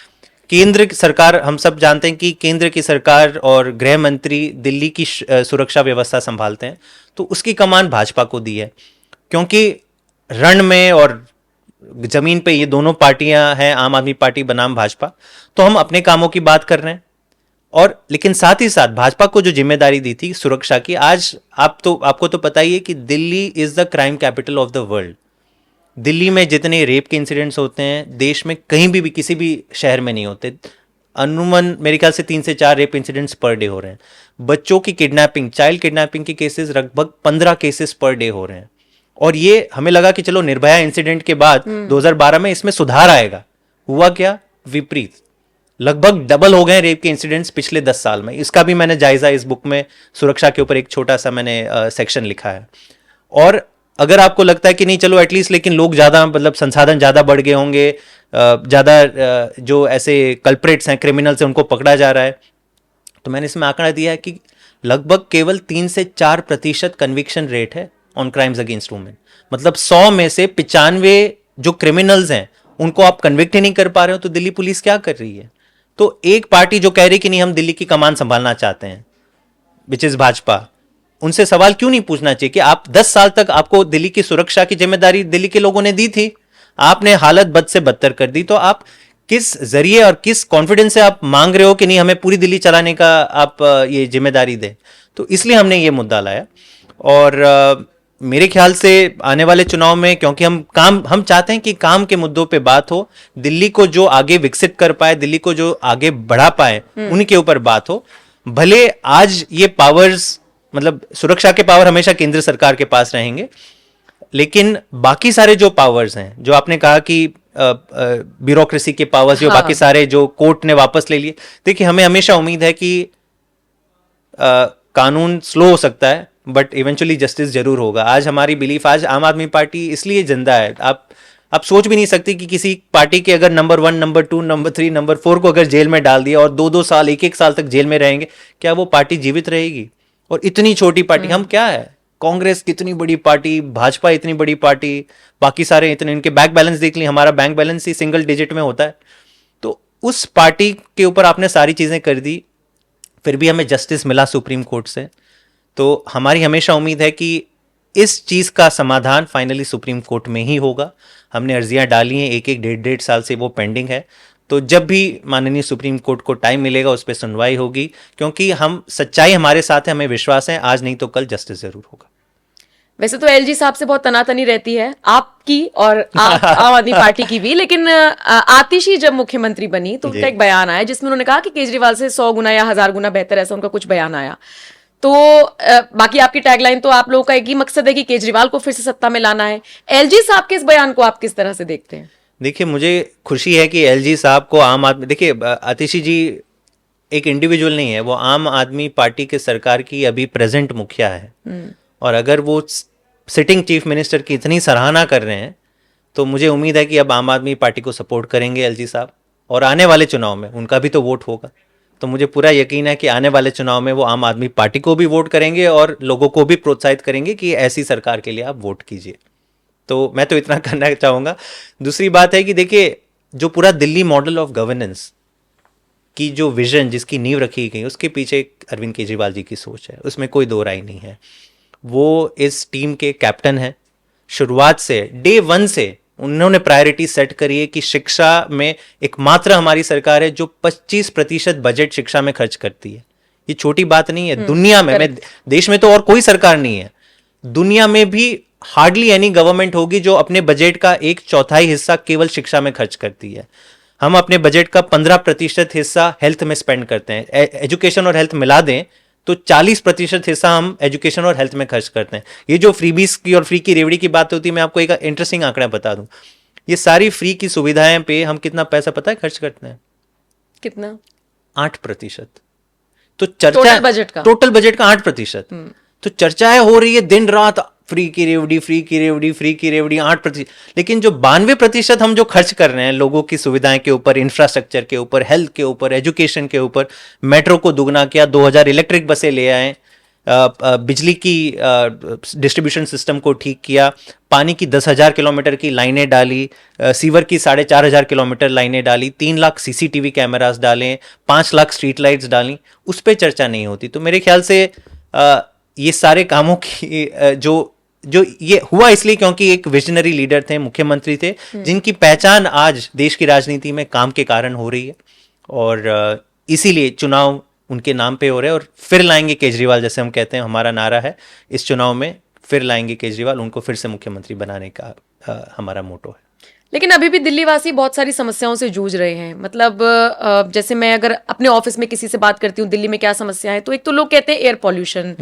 केंद्र सरकार, हम सब जानते हैं कि केंद्र की सरकार और गृह मंत्री दिल्ली की सुरक्षा व्यवस्था संभालते हैं, तो उसकी कमान भाजपा को दी है। क्योंकि रण में और जमीन पे ये दोनों पार्टियां हैं, आम आदमी पार्टी बनाम भाजपा, तो हम अपने कामों की बात कर रहे हैं। और लेकिन साथ ही साथ भाजपा को जो जिम्मेदारी दी थी सुरक्षा की, आज आपको तो पता ही है कि Delhi is the crime capital of the world. Delhi में जितने रेप के इंसिडेंट्स होते हैं, देश में कहीं भी किसी भी शहर में नहीं होते। अनुमान मेरे ख्याल से 3 से 4 रेप इंसिडेंट्स पर डे हो रहे हैं। बच्चों की किडनैपिंग, चाइल्ड किडनैपिंग के केसेस लगभग 15 केसेस पर डे हो रहे हैं। और ये हमें लगा कि चलो निर्भया इंसिडेंट के बाद 2012 में इसमें सुधार आएगा। हुआ क्या? विपरीत। लगभग डबल हो गए रेप के इंसिडेंट्स पिछले 10 साल में। इसका भी मैंने जायजा इस बुक में सुरक्षा के ऊपर एक छोटा सा मैंने सेक्शन लिखा है। और अगर आपको लगता है कि नहीं चलो एटलीस्ट लेकिन लोग ज़्यादा मतलब संसाधन ज़्यादा बढ़ गए होंगे, ज़्यादा जो ऐसे कल्प्रेट्स हैं, क्रिमिनल्स हैं, उनको पकड़ा जा रहा है, तो मैंने इसमें आंकड़ा दिया है कि लगभग केवल 3 से 4% कन्विक्शन रेट है ऑन क्राइम्स अगेंस्ट वुमेन। मतलब 100 में से 95 जो क्रिमिनल्स हैं उनको आप कन्विक्ट ही नहीं कर पा रहे हो, तो दिल्ली पुलिस क्या कर रही है? तो एक पार्टी जो कह रही कि नहीं हम दिल्ली की कमान संभालना चाहते हैं, विच इज भाजपा, उनसे सवाल क्यों नहीं पूछना चाहिए कि आप 10 साल तक आपको दिल्ली की सुरक्षा की जिम्मेदारी दिल्ली के लोगों ने दी थी, आपने हालत बद से बदतर कर दी, तो आप किस जरिए और किस कॉन्फिडेंस से आप मांग रहे हो कि नहीं हमें पूरी दिल्ली चलाने का आप ये जिम्मेदारी दें? तो इसलिए हमने ये मुद्दा लाया। और मेरे ख्याल से आने वाले चुनाव में, क्योंकि हम चाहते हैं कि काम के मुद्दों पे बात हो, दिल्ली को जो आगे विकसित कर पाए, दिल्ली को जो आगे बढ़ा पाए, उनके ऊपर बात हो। भले आज ये पावर्स मतलब सुरक्षा के पावर हमेशा केंद्र सरकार के पास रहेंगे, लेकिन बाकी सारे जो पावर्स हैं, जो आपने कहा कि ब्यूरोक्रेसी के पावर्स, जो बाकी सारे जो कोर्ट ने वापस ले लिए, देखिए हमें हमेशा उम्मीद है कि कानून स्लो हो सकता है बट इवेंचुअली जस्टिस जरूर होगा। आज हमारी बिलीफ, आज आम आदमी पार्टी इसलिए जिंदा है। आप सोच भी नहीं सकती कि किसी पार्टी के अगर नंबर 1, नंबर 2, नंबर 3, नंबर 4 को अगर जेल में डाल दिया और 2-2 साल, 1-1 साल तक जेल में रहेंगे, क्या वो पार्टी जीवित रहेगी? और इतनी छोटी पार्टी हम क्या है, कांग्रेस कितनी बड़ी पार्टी, भाजपा इतनी बड़ी पार्टी, बाकी सारे इतने, इनके बैंक बैलेंस देख ली, हमारा बैंक बैलेंस ही सिंगल डिजिट में होता है। तो उस पार्टी के ऊपर आपने सारी चीजें कर दी, फिर भी हमें जस्टिस मिला सुप्रीम कोर्ट से। तो हमारी हमेशा उम्मीद है कि इस चीज का समाधान फाइनली सुप्रीम कोर्ट में ही होगा। हमने अर्जियां डाली हैं, 1-1, 1.5 साल से वो पेंडिंग है। तो जब भी माननीय सुप्रीम कोर्ट को टाइम मिलेगा उस पर सुनवाई होगी, क्योंकि हम सच्चाई हमारे साथ है, हमें विश्वास है आज नहीं तो कल जस्टिस जरूर होगा। वैसे तो एलजी साहब से बहुत तनातनी रहती है आपकी और आम आदमी पार्टी की भी, लेकिन आतिशी जब मुख्यमंत्री बनी तो उनका एक बयान आया जिसमें उन्होंने कहा कि केजरीवाल से 100 गुना या 1000 गुना बेहतर, ऐसा उनका कुछ बयान आया। तो बाकी आपकी टैगलाइन तो आप लोगों का एक ही मकसद है कि केजरीवाल को फिर से सत्ता में लाना है। एलजी साहब के इस बयान को आप किस तरह से देखते हैं? देखिए, मुझे खुशी है कि एलजी साहब को आम आदमी, देखिए आतिशी जी एक इंडिविजुअल नहीं है, वो आम आदमी पार्टी के सरकार की अभी प्रेजेंट मुखिया है। और अगर वो सिटिंग चीफ मिनिस्टर की इतनी सराहना कर रहे हैं तो मुझे उम्मीद है कि अब आम आदमी पार्टी को सपोर्ट करेंगे एलजी साहब, और आने वाले चुनाव में उनका भी तो वोट होगा। तो मुझे पूरा यकीन है कि आने वाले चुनाव में वो आम आदमी पार्टी को भी वोट करेंगे और लोगों को भी प्रोत्साहित करेंगे कि ऐसी सरकार के लिए आप वोट कीजिए। तो मैं तो इतना करना चाहूँगा। दूसरी बात है कि देखिए, जो पूरा दिल्ली मॉडल ऑफ गवर्नेंस की जो विजन, जिसकी नींव रखी गई, उसके पीछे अरविंद केजरीवाल जी की सोच है, उसमें कोई दो राय नहीं है। वो इस टीम के कैप्टन हैं। शुरुआत से, डे 1 से उन्होंने प्रायोरिटी सेट करी है कि शिक्षा में एकमात्र हमारी सरकार है जो 25% बजट शिक्षा में खर्च करती है। ये छोटी बात नहीं है। दुनिया में, देश में तो और कोई सरकार नहीं है, दुनिया में भी हार्डली एनी गवर्नमेंट होगी जो अपने बजट का 1/4 हिस्सा केवल शिक्षा में खर्च करती है। हम अपने बजट का 15% हिस्सा हेल्थ में स्पेंड करते हैं। एजुकेशन और हेल्थ मिला दें तो 40% हिस्सा हम एजुकेशन और हेल्थ में खर्च करते हैं। ये जो फ्रीबीज की और फ्री की रेवड़ी की बात होती है, मैं आपको एक इंटरेस्टिंग आंकड़ा बता दूं। ये सारी फ्री की सुविधाएं पे हम कितना पैसा पता है खर्च करते हैं? कितना? 8%। तो चर्चा टोटल बजट का 8%। तो चर्चाएं हो रही है दिन रात, फ्री की रेवड़ी, फ्री की रेवड़ी, फ्री की रेवड़ी, 8%। लेकिन जो 92% हम जो खर्च कर रहे हैं लोगों की सुविधाएं के ऊपर, इंफ्रास्ट्रक्चर के ऊपर, हेल्थ के ऊपर, एजुकेशन के ऊपर, मेट्रो को दुगना किया, 2000 इलेक्ट्रिक बसें ले आए, बिजली की डिस्ट्रीब्यूशन सिस्टम को ठीक किया, पानी की 10,000 किलोमीटर की लाइनें डाली, सीवर की 4,500 किलोमीटर लाइनें डाली, 3 लाख सीसीटीवी कैमरास डालें, 5 लाख स्ट्रीट लाइट्स डाली, उस पर चर्चा नहीं होती। तो मेरे ख्याल से ये सारे कामों की जो ये हुआ इसलिए क्योंकि एक विजनरी लीडर थे, मुख्यमंत्री थे, जिनकी पहचान आज देश की राजनीति में काम के कारण हो रही है। और इसीलिए चुनाव उनके नाम पे हो रहे हैं और फिर लाएंगे केजरीवाल, जैसे हम कहते हैं, हमारा नारा है इस चुनाव में, फिर लाएंगे केजरीवाल, उनको फिर से मुख्यमंत्री बनाने का हमारा मोटो है। लेकिन अभी भी दिल्ली वासी बहुत सारी समस्याओं से जूझ रहे हैं। मतलब जैसे मैं अगर अपने ऑफिस में किसी से बात करती हूँ दिल्ली में क्या समस्या है, तो एक तो लोग कहते हैं एयर पॉल्यूशन,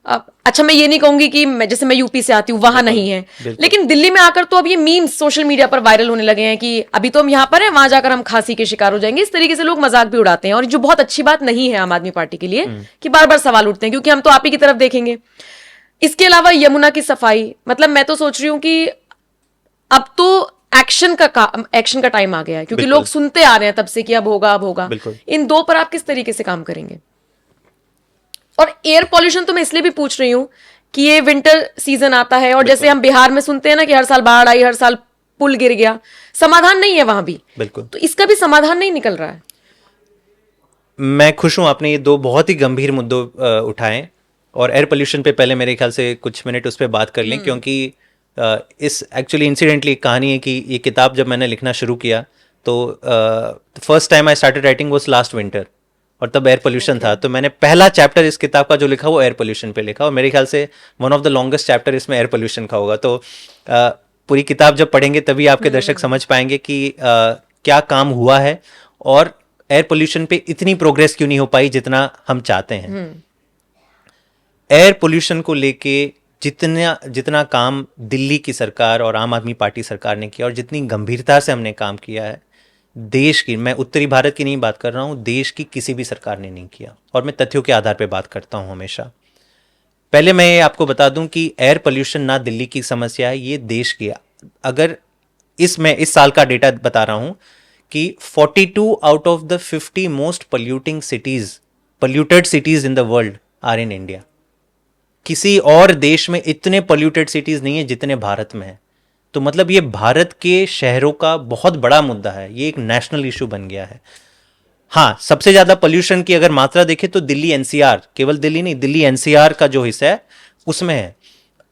अच्छा, मैं ये नहीं कहूंगी कि जैसे मैं यूपी से आती हूँ वहां नहीं है, लेकिन दिल्ली में आकर तो अब ये मीम्स सोशल मीडिया पर वायरल होने लगे हैं कि अभी तो हम यहाँ पर हैं, वहां जाकर हम खांसी के शिकार हो जाएंगे। इस तरीके से लोग मजाक भी उड़ाते हैं, और जो बहुत अच्छी बात नहीं है आम आदमी पार्टी के लिए कि बार बार सवाल उठते हैं, क्योंकि हम तो आप ही की तरफ देखेंगे। इसके अलावा यमुना की सफाई, मतलब मैं तो सोच रही हूँ कि अब तो एक्शन का टाइम आ गया है, क्योंकि लोग सुनते आ रहे हैं तब से कि अब होगा। इन दो पर आप किस तरीके से काम करेंगे? और एयर पॉल्यूशन तो मैं इसलिए भी पूछ रही हूं कि ये विंटर सीजन आता है, और जैसे हम बिहार में सुनते हैं ना कि हर साल बाढ़ आई, हर साल पुल गिर गया, समाधान नहीं है वहां भी। बिल्कुल। तो इसका भी समाधान नहीं निकल रहा है। मैं खुश हूं आपने ये दो बहुत ही गंभीर मुद्दे उठाए, और एयर पोल्यूशन पे पहले मेरे ख्याल से कुछ मिनट उस पर बात कर लें, क्योंकि इस एक्चुअली इंसिडेंटली कहानी है कि ये किताब जब मैंने लिखना शुरू किया तो first time I started writing was last winter, और तब एयर पोल्यूशन था। तो मैंने पहला चैप्टर इस किताब का जो लिखा वो एयर पोल्यूशन पे लिखा, और मेरे ख्याल से one of the longest chapter इसमें एयर पोल्यूशन का होगा। तो पूरी किताब जब पढ़ेंगे तभी आपके दर्शक समझ पाएंगे कि क्या काम हुआ है, और एयर पोल्यूशन पे इतनी प्रोग्रेस क्यों नहीं हो पाई जितना हम चाहते हैं। एयर पोल्यूशन को लेके जितना काम दिल्ली की सरकार और आम आदमी पार्टी सरकार ने किया, और जितनी गंभीरता से हमने काम किया है, देश की, मैं उत्तरी भारत की नहीं बात कर रहा हूं, देश की किसी भी सरकार ने नहीं किया। और मैं तथ्यों के आधार पर बात करता हूं हमेशा। पहले मैं आपको बता दूं कि एयर पोल्यूशन ना दिल्ली की समस्या है, ये देश की। अगर मैं इस साल का डेटा बता रहा हूं कि 42 out of the 50 most polluted cities in the world are in India। किसी और देश में इतने पोल्यूटेड सिटीज नहीं है जितने भारत में है। तो मतलब ये भारत के शहरों का बहुत बड़ा मुद्दा है, ये एक नेशनल इशू बन गया है। हाँ, सबसे ज्यादा पोल्यूशन की अगर मात्रा देखें तो दिल्ली एनसीआर, केवल दिल्ली नहीं, दिल्ली एनसीआर का जो हिस्सा है उसमें है।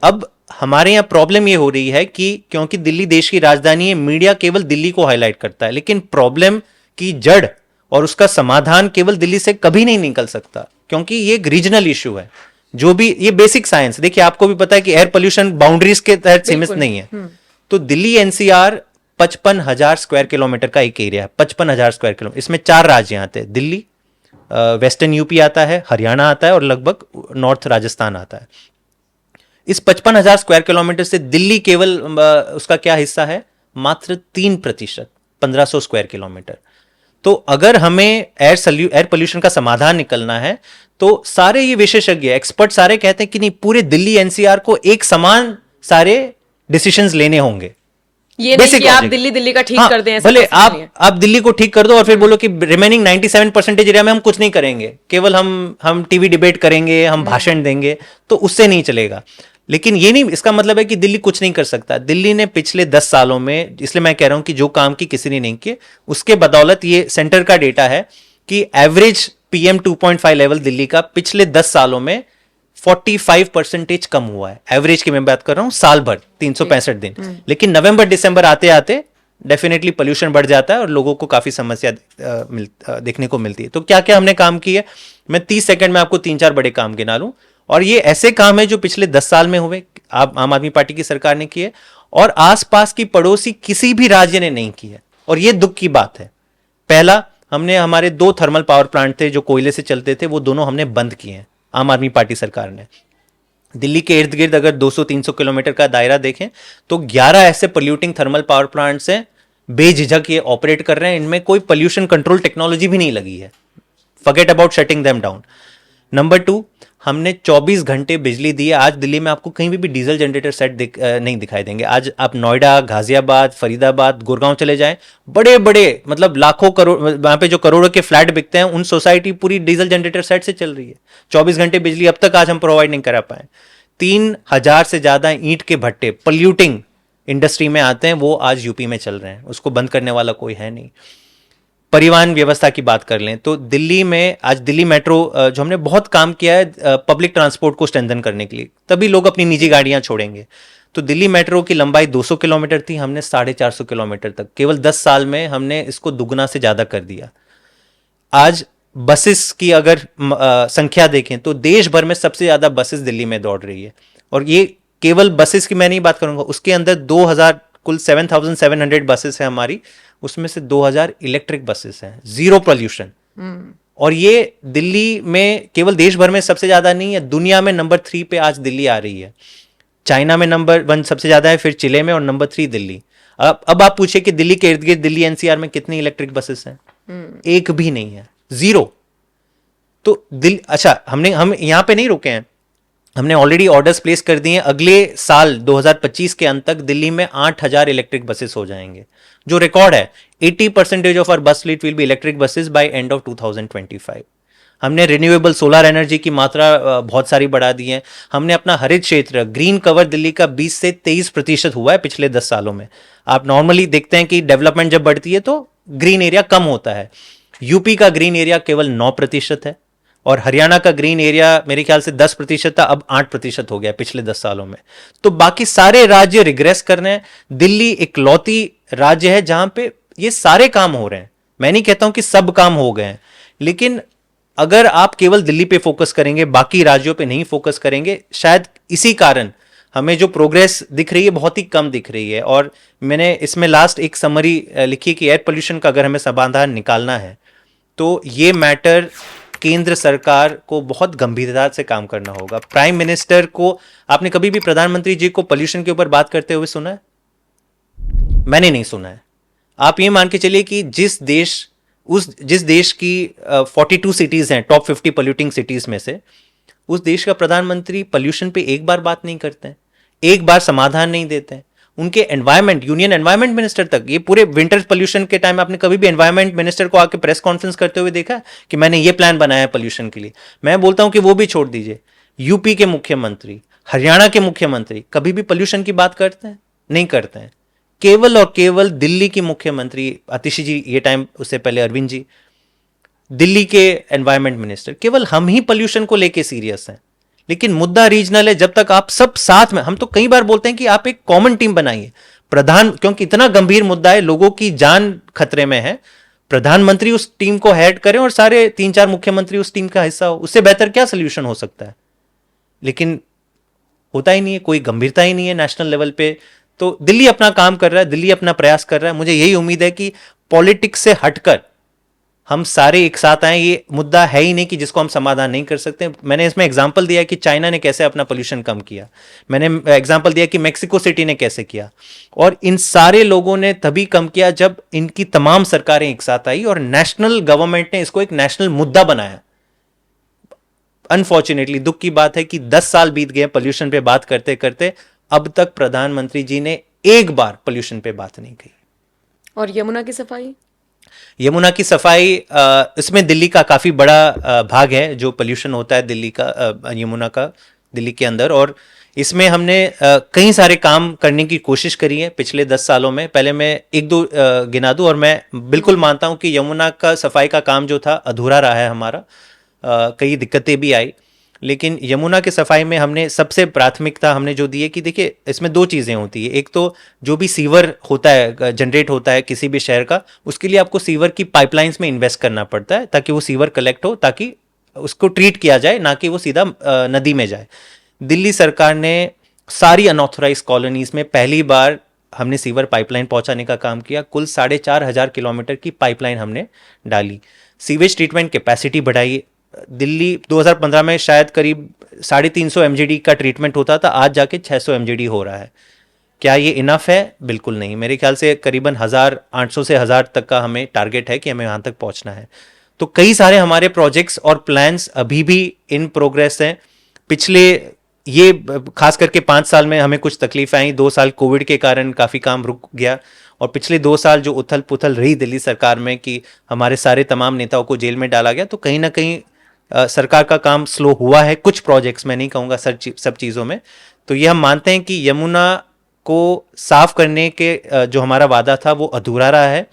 अब हमारे यहाँ प्रॉब्लम ये हो रही है कि क्योंकि दिल्ली देश की राजधानी है, मीडिया केवल दिल्ली को हाईलाइट करता है, लेकिन प्रॉब्लम की जड़ और उसका समाधान केवल दिल्ली से कभी नहीं निकल सकता, क्योंकि ये एक रीजनल इशू है। जो भी ये बेसिक साइंस, देखिए आपको भी पता है कि एयर पोल्यूशन बाउंड्रीज के तहत सीमित नहीं है। तो दिल्ली एनसीआर 55,000 स्क्वायर किलोमीटर का एक एरिया है, 55,000 स्क्वायर किलोमीटर। इसमें 4 राज्य आते हैं, दिल्ली, वेस्टर्न यूपी आता है, हरियाणा आता है, और लगभग नॉर्थ राजस्थान आता है। इस 55,000 स्क्वायर किलोमीटर से दिल्ली केवल उसका क्या हिस्सा है? मात्र 3%, 1500 स्क्वायर किलोमीटर। तो अगर हमें एयर पोल्यूशन का समाधान निकलना है तो सारे ये विशेषज्ञ एक्सपर्ट सारे कहते हैं कि नहीं, पूरे दिल्ली एनसीआर को एक समान सारे डिसीजंस लेने होंगे। ये नहीं कि आप दिल्ली का ठीक कर दें, भले आप दिल्ली को ठीक कर दो और फिर बोलो कि रिमेनिंग 97% एरिया में हम कुछ नहीं करेंगे, केवल हम टीवी डिबेट करेंगे, हम भाषण देंगे, तो उससे नहीं चलेगा। लेकिन ये नहीं, इसका मतलब है कि दिल्ली कुछ नहीं कर सकता। दिल्ली ने पिछले 10 सालों में, इसलिए मैं कह रहा हूं कि जो काम की किसी ने नहीं किए, उसके बदौलत ये सेंटर का डेटा है कि एवरेज PM 2.5 लेवल दिल्ली का पिछले 10 सालों में 45% कम हुआ है। एवरेज की मैं बात कर रहा हूं, साल भर 365 दिन। लेकिन नवंबर दिसंबर आते आते डेफिनेटली पोल्यूशन बढ़ जाता है और लोगों को काफी समस्या देखने को मिलती है। तो क्या क्या हमने काम किए, मैं 30 सेकंड में आपको 3-4 बड़े काम गिना लूं। और ये ऐसे काम है जो पिछले 10 साल में हुए, आम आदमी पार्टी की सरकार ने किए, और आसपास की पड़ोसी किसी भी राज्य ने नहीं किया। और ये दुख की बात है। पहला, हमने हमारे 2 थर्मल पावर प्लांट थे जो कोयले से चलते थे, वो दोनों हमने बंद किए हैं, आम आदमी पार्टी सरकार ने। दिल्ली के इर्द गिर्द अगर 200-300 किलोमीटर का दायरा देखें तो 11 ऐसे पोल्यूटिंग थर्मल पावर प्लांट्स हैं, बेझिझक ये ऑपरेट कर रहे हैं, इनमें कोई पोल्यूशन कंट्रोल टेक्नोलॉजी भी नहीं लगी है। Forget about shutting them down. Number 2, हमने 24 घंटे बिजली दी है। आज दिल्ली में आपको कहीं भी डीजल जनरेटर सेट नहीं दिखाई देंगे। आज आप नोएडा, गाजियाबाद, फरीदाबाद, गुड़गांव चले जाएं, बड़े बड़े मतलब लाखों करोड़, वहां पे जो करोड़ों के फ्लैट बिकते हैं, उन सोसाइटी पूरी डीजल जनरेटर सेट से चल रही है। 24 घंटे बिजली अब तक आज हम प्रोवाइड नहीं करा पाए। 3,000 से ज्यादा ईंट के भट्टे पोल्यूटिंग इंडस्ट्री में आते हैं, वो आज यूपी में चल रहे हैं, उसको बंद करने वाला कोई है नहीं। परिवहन व्यवस्था की बात कर लें तो दिल्ली में आज दिल्ली मेट्रो, जो हमने बहुत काम किया है पब्लिक ट्रांसपोर्ट को स्ट्रेंथन करने के लिए, तभी लोग अपनी निजी गाड़ियां छोड़ेंगे। तो दिल्ली मेट्रो की लंबाई 200 किलोमीटर थी, हमने 450 किलोमीटर तक, केवल 10 साल में हमने इसको दुगना से ज्यादा कर दिया। आज बसेस की अगर संख्या देखें तो देश भर में सबसे ज्यादा बसेस दिल्ली में दौड़ रही है। और ये केवल बसेस की मैं नहीं बात करूंगा, उसके अंदर 2000 कुल 7,700 बसेस है हमारी, उसमें से 2000 इलेक्ट्रिक बसेस हैं, जीरो पोल्यूशन। और ये दिल्ली में केवल देश भर में सबसे ज्यादा नहीं है, दुनिया में नंबर 3 पे आज दिल्ली आ रही है। चाइना में नंबर 1 सबसे ज्यादा है, फिर चिले में, और नंबर 3 दिल्ली। अब आप पूछिए कि दिल्ली के इर्द गिर्द, दिल्ली एनसीआर में कितनी इलेक्ट्रिक बसेस हैं? एक भी नहीं है, 0। तो अच्छा, हम यहां पे नहीं रुके हैं, हमने ऑलरेडी ऑर्डर्स प्लेस कर दिए हैं। अगले साल 2025 के अंत तक दिल्ली में 8000 इलेक्ट्रिक बसेस हो जाएंगे, जो रिकॉर्ड है। 80% of our bus fleet will be electric buses by end of 2025। हमने रिन्यूएबल सोलर एनर्जी की मात्रा बहुत सारी बढ़ा दी है। हमने अपना हरित क्षेत्र, ग्रीन कवर दिल्ली का 20 से 23% हुआ है पिछले 10 सालों में। आप नॉर्मली देखते हैं कि डेवलपमेंट जब बढ़ती है तो ग्रीन एरिया कम होता है। यूपी का ग्रीन एरिया केवल 9% है, और हरियाणा का ग्रीन एरिया मेरे ख्याल से 10% था, अब 8% हो गया पिछले 10 सालों में। तो बाकी सारे राज्य रिग्रेस कर रहे हैं, दिल्ली इकलौती राज्य है जहां पे ये सारे काम हो रहे हैं। मैं नहीं कहता हूं कि सब काम हो गए हैं, लेकिन अगर आप केवल दिल्ली पे फोकस करेंगे, बाकी राज्यों पे नहीं फोकस करेंगे, शायद इसी कारण हमें जो प्रोग्रेस दिख रही है बहुत ही कम दिख रही है। और मैंने इसमें लास्ट एक समरी लिखी कि एयर पोल्यूशन का अगर हमें समाधान निकालना है तो ये मैटर केंद्र सरकार को बहुत गंभीरता से काम करना होगा। प्राइम मिनिस्टर को, आपने कभी भी प्रधानमंत्री जी को पोल्यूशन के ऊपर बात करते हुए सुना है? मैंने नहीं सुना है। आप ये मान के चलिए कि जिस देश की 42 सिटीज हैं, टॉप 50 पोल्यूटिंग सिटीज में से, उस देश का प्रधानमंत्री पोल्यूशन पे एक बार बात नहीं करते हैं, एक बार समाधान नहीं देते हैं। उनके एनवायरमेंट, यूनियन एनवायरमेंट मिनिस्टर तक, ये पूरे विंटर पोल्यूशन के टाइम आपने कभी भी एनवायरमेंट मिनिस्टर को आके प्रेस कॉन्फ्रेंस करते हुए देखा कि मैंने ये प्लान बनाया है पोल्यूशन के लिए? मैं बोलता हूं कि वो भी छोड़ दीजिए, यूपी के मुख्यमंत्री, हरियाणा के मुख्यमंत्री कभी भी पोल्यूशन की बात करते हैं? नहीं करते हैं। केवल और केवल दिल्ली की मुख्यमंत्री आतिशी जी, ये टाइम उससे पहले अरविंद जी, दिल्ली के एनवायरमेंट मिनिस्टर, केवल हम ही पोल्यूशन को लेके सीरियस हैं। लेकिन मुद्दा रीजनल है। जब तक आप सब साथ में, हम तो कई बार बोलते हैं कि आप एक कॉमन टीम बनाइए, क्योंकि इतना गंभीर मुद्दा है, लोगों की जान खतरे में है, प्रधानमंत्री उस टीम को हेड करें और सारे 3-4 मुख्यमंत्री उस टीम का हिस्सा हो। उससे बेहतर क्या सोल्यूशन हो सकता है? लेकिन होता ही नहीं है, कोई गंभीरता ही नहीं है नेशनल लेवल पे। तो दिल्ली अपना काम कर रहा है, दिल्ली अपना प्रयास कर रहा है। मुझे यही उम्मीद है कि पॉलिटिक्स से हटकर हम सारे एक साथ आए। ये मुद्दा है ही नहीं कि जिसको हम समाधान नहीं कर सकते। मैंने इसमें एग्जांपल दिया कि चाइना ने कैसे अपना पोल्यूशन कम किया, मैंने एग्जांपल दिया कि मेक्सिको सिटी ने कैसे किया, और इन सारे लोगों ने तभी कम किया जब इनकी तमाम सरकारें एक साथ आई और नेशनल गवर्नमेंट ने इसको एक नेशनल मुद्दा बनाया। अनफॉर्चुनेटली दुख की बात है कि 10 साल बीत गए पोल्यूशन पे बात करते करते, अब तक प्रधानमंत्री जी ने एक बार पोल्यूशन पे बात नहीं की। और यमुना की सफाई? यमुना की सफाई, इसमें दिल्ली का काफी बड़ा भाग है जो पोल्यूशन होता है दिल्ली का, यमुना का दिल्ली के अंदर। और इसमें हमने कई सारे काम करने की कोशिश करी है पिछले 10 सालों में। पहले मैं 1-2 गिना दूं, और मैं बिल्कुल मानता हूं कि यमुना का सफाई का काम जो था अधूरा रहा है हमारा। कई दिक्कतें भी आई, लेकिन यमुना की सफाई में हमने सबसे प्राथमिकता हमने जो दी है कि देखिए, इसमें 2 चीज़ें होती है। एक तो जो भी सीवर होता है, जनरेट होता है किसी भी शहर का, उसके लिए आपको सीवर की पाइपलाइंस में इन्वेस्ट करना पड़ता है ताकि वो सीवर कलेक्ट हो, ताकि उसको ट्रीट किया जाए, ना कि वो सीधा नदी में जाए। दिल्ली सरकार ने सारी अनऑथोराइज कॉलोनीज में पहली बार हमने सीवर पाइपलाइन पहुंचाने का काम किया। कुल 4,500 किलोमीटर की पाइपलाइन हमने डाली। सीवेज ट्रीटमेंट कैपेसिटी बढ़ाई। दिल्ली 2015 में शायद करीब 350 MGD का ट्रीटमेंट होता था, आज जाके 600 MGD हो रहा है। क्या ये इनफ है? बिल्कुल नहीं। मेरे ख्याल से करीबन 800 से 1000 तक का हमें टारगेट है कि हमें वहां तक पहुंचना है। तो कई सारे हमारे प्रोजेक्ट्स और प्लान्स अभी भी इन प्रोग्रेस हैं। पिछले ये खास करके 5 साल में हमें कुछ तकलीफ आई। 2 साल कोविड के कारण काफ़ी काम रुक गया, और पिछले 2 साल जो उथल पुथल रही दिल्ली सरकार में कि हमारे सारे तमाम नेताओं को जेल में डाला गया, तो कहीं ना कहीं सरकार का काम स्लो हुआ है कुछ प्रोजेक्ट्स में, नहीं कहूँगा सब चीज़ों में। तो ये हम मानते हैं कि यमुना को साफ करने के जो हमारा वादा था वो अधूरा रहा है,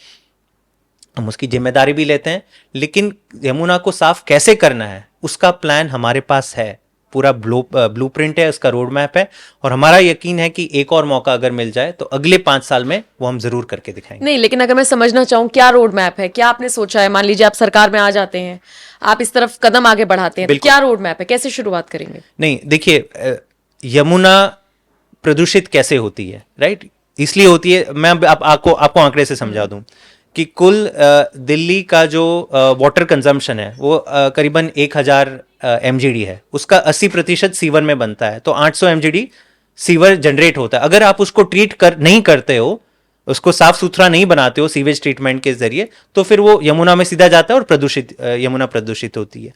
हम उसकी जिम्मेदारी भी लेते हैं। लेकिन यमुना को साफ कैसे करना है उसका प्लान हमारे पास है, पूरा ब्लूप्रिंट है, उसका रोड मैप है, और हमारा यकीन है कि एक और मौका अगर मिल जाए तो अगले 5 साल में वो हम जरूर करके दिखाएंगे। नहीं, लेकिन अगर मैं समझना चाहूँ क्या रोड मैप है, क्या आपने सोचा है? मान लीजिए आप सरकार में आ जाते हैं, आप इस तरफ कदम आगे बढ़ाते हैं, तो क्या रोड मैप है, कैसे शुरुआत करेंगे? नहीं, देखिए, यमुना प्रदूषित कैसे होती है, राइट? इसलिए होती है, मैं आपको आंकड़े से समझा दूं कि कुल दिल्ली का जो वाटर कंजम्पशन है वो करीबन 1000 MGD है, उसका 80% सीवर में बनता है, तो 800 MGD सीवर जनरेट होता है। अगर आप उसको नहीं करते हो, उसको साफ सुथरा नहीं बनाते हो सीवेज ट्रीटमेंट के जरिए, तो फिर वो यमुना में सीधा जाता है और यमुना प्रदूषित होती है।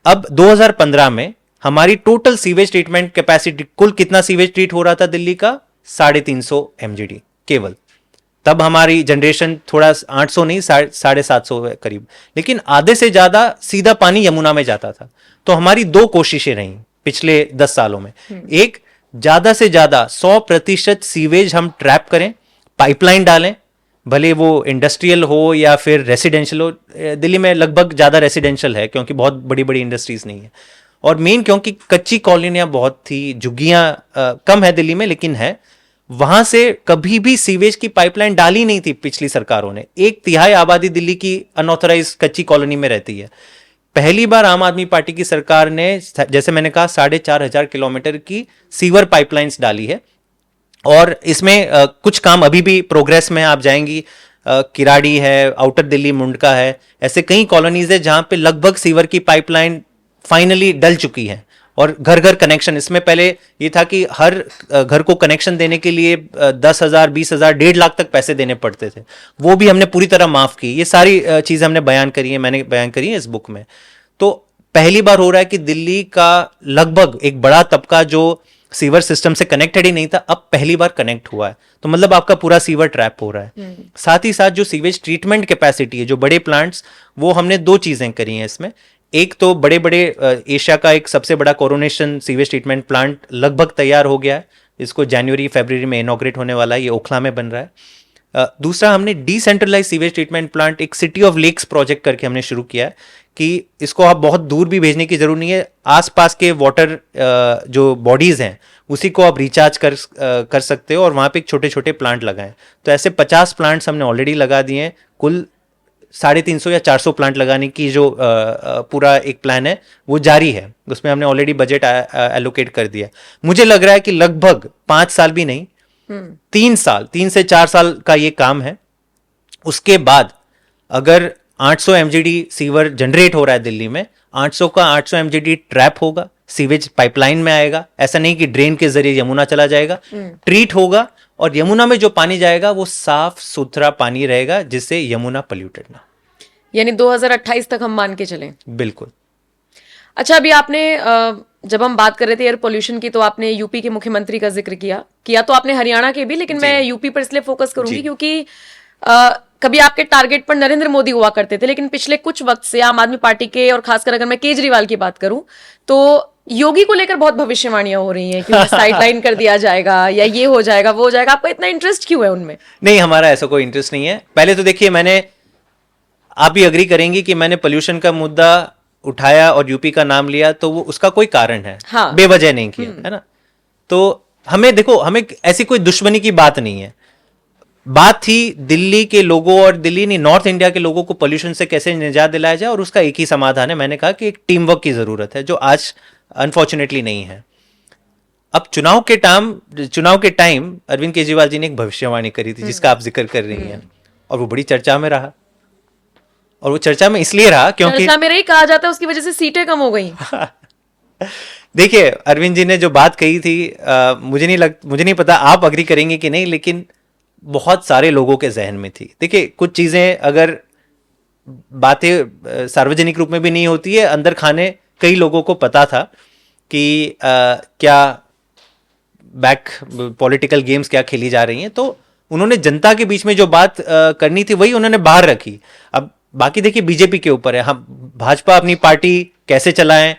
अब 2015 में हमारी टोटल सीवेज ट्रीटमेंट कैपेसिटी, कुल कितना सीवेज ट्रीट हो रहा था दिल्ली का, 350 MGD केवल। तब हमारी जनरेशन थोड़ा 800 नहीं 750 करीब, लेकिन आधे से ज्यादा सीधा पानी यमुना में जाता था। तो हमारी दो कोशिशें रही पिछले 10 सालों में। एक, ज्यादा से ज्यादा 100% सीवेज हम ट्रैप करें, पाइपलाइन डालें, भले वो इंडस्ट्रियल हो या फिर रेसिडेंशियल हो। दिल्ली में लगभग ज्यादा रेसिडेंशियल है क्योंकि बहुत बड़ी बड़ी इंडस्ट्रीज नहीं है, और मेन क्योंकि कच्ची कॉलोनियां बहुत थी, झुग्गियां कम है दिल्ली में लेकिन है, वहां से कभी भी सीवेज की पाइपलाइन डाली नहीं थी पिछली सरकारों ने। 1/3 आबादी दिल्ली की अनऑथराइज कच्ची कॉलोनी में रहती है। पहली बार आम आदमी पार्टी की सरकार ने, जैसे मैंने कहा, 4500 किलोमीटर की सीवर पाइपलाइंस डाली है, और इसमें कुछ काम अभी भी प्रोग्रेस में। आप जाएंगी, किराड़ी है, आउटर दिल्ली मुंडका है, ऐसे कई कॉलोनीज है जहां पे लगभग सीवर की पाइपलाइन फाइनली डल चुकी है, और घर घर कनेक्शन। इसमें पहले ये था कि हर घर को कनेक्शन देने के लिए 10,000, 20,000, 1.5 लाख तक पैसे देने पड़ते थे, वो भी हमने पूरी तरह माफ की। ये सारी चीजें हमने बयान करी है, मैंने बयान करी है इस बुक में। तो पहली बार हो रहा है कि दिल्ली का लगभग एक बड़ा तबका जो सीवर सिस्टम से कनेक्टेड ही नहीं था, अब पहली बार कनेक्ट हुआ है। तो मतलब आपका पूरा सीवर ट्रैप हो रहा है। साथ ही साथ जो सीवेज ट्रीटमेंट कैपेसिटी है, जो बड़े प्लांट्स, वो हमने दो चीजें करी हैं इसमें। एक तो बड़े बड़े एशिया का एक सबसे बड़ा कोरोनेशन सीवेज ट्रीटमेंट प्लांट लगभग तैयार हो गया है, इसको जनवरी फरवरी में इनॉग्रेट होने वाला है, ये ओखला में बन रहा है। दूसरा, हमने डिसेंट्रलाइज सीवेज ट्रीटमेंट प्लांट, एक सिटी ऑफ लेक्स प्रोजेक्ट करके हमने शुरू किया है कि इसको आप बहुत दूर भी भेजने की जरूरत नहीं है, आसपास के वाटर जो बॉडीज हैं उसी को आप रिचार्ज कर सकते हो, और वहां पे एक छोटे छोटे प्लांट लगाएं। तो ऐसे 50 प्लांट्स हमने ऑलरेडी लगा दिए हैं। कुल 350 या 400 प्लांट लगाने की जो पूरा एक प्लान है वो जारी है, उसमें हमने ऑलरेडी बजट एलोकेट कर दिया। मुझे लग रहा है कि लगभग 5 साल भी नहीं, 3 से 4 साल का ये काम है। उसके बाद अगर 800 MGD सीवर जनरेट हो रहा है दिल्ली में, 800 का 800 MGD ट्रैप होगा, सीवेज पाइपलाइन में आएगा। ऐसा नहीं कि ड्रेन के जरिए यमुना चला जाएगा, ट्रीट होगा, और यमुना में जो पानी जाएगा वो साफ सुथरा पानी रहेगा, जिससे यमुना पोल्यूटेड ना। यानी 2028 तक हम मान के चलें। बिल्कुल। अच्छा, अभी आपने जब हम बात कर रहे थे एयर पोल्यूशन की, तो आपने यूपी के मुख्यमंत्री का जिक्र किया तो आपने हरियाणा के भी, लेकिन मैं यूपी पर इसलिए फोकस करूंगी क्योंकि कभी आपके टारगेट पर नरेंद्र मोदी हुआ करते थे, लेकिन पिछले कुछ वक्त से आम आदमी पार्टी के, और खासकर अगर मैं केजरीवाल की बात करूं, तो योगी को लेकर बहुत भविष्यवाणियां हो रही हैं कि साइडलाइन कर दिया जाएगा, या ये हो जाएगा, वो हो जाएगा। आपका इतना इंटरेस्ट क्यों है उनमें? नहीं, हमारा ऐसा कोई इंटरेस्ट नहीं है। पहले तो देखिए, आप भी अग्री करेंगे कि मैंने पोल्यूशन का मुद्दा उठाया और यूपी का नाम लिया, तो वो उसका कोई कारण है। हाँ। बेवजह नहीं किया है ना। तो हमें ऐसी कोई दुश्मनी की बात नहीं है। बात थी दिल्ली के लोगों और दिल्ली नहीं, नॉर्थ इंडिया के लोगों को पोल्यूशन से कैसे निजात दिलाया जाए, और उसका एक ही समाधान है। मैंने कहा कि एक टीम वर्क की जरूरत है, जो आज अनफॉर्चुनेटली नहीं है। अब चुनाव के टाइम अरविंद केजरीवाल जी ने एक भविष्यवाणी करी थी, जिसका आप जिक्र कर रही हैं, और वो बड़ी चर्चा में रहा। और वो चर्चा में इसलिए रहा क्योंकि चर्चा में रही, कहा जाता है उसकी वजह से सीटें कम हो गई। देखिए, अरविंद जी ने जो बात कही थी, मुझे नहीं पता आप अग्री करेंगे कि नहीं, लेकिन बहुत सारे लोगों के जहन में थी। देखिए, कुछ चीजें अगर बातें सार्वजनिक रूप में भी नहीं होती है, अंदर खाने कई लोगों को पता था कि क्या बैक पॉलिटिकल गेम्स क्या खेली जा रही हैं। तो उन्होंने जनता के बीच में जो बात करनी थी वही उन्होंने बाहर रखी। अब बाकी देखिए, बीजेपी के ऊपर है। हम भाजपा अपनी पार्टी कैसे चलाएं,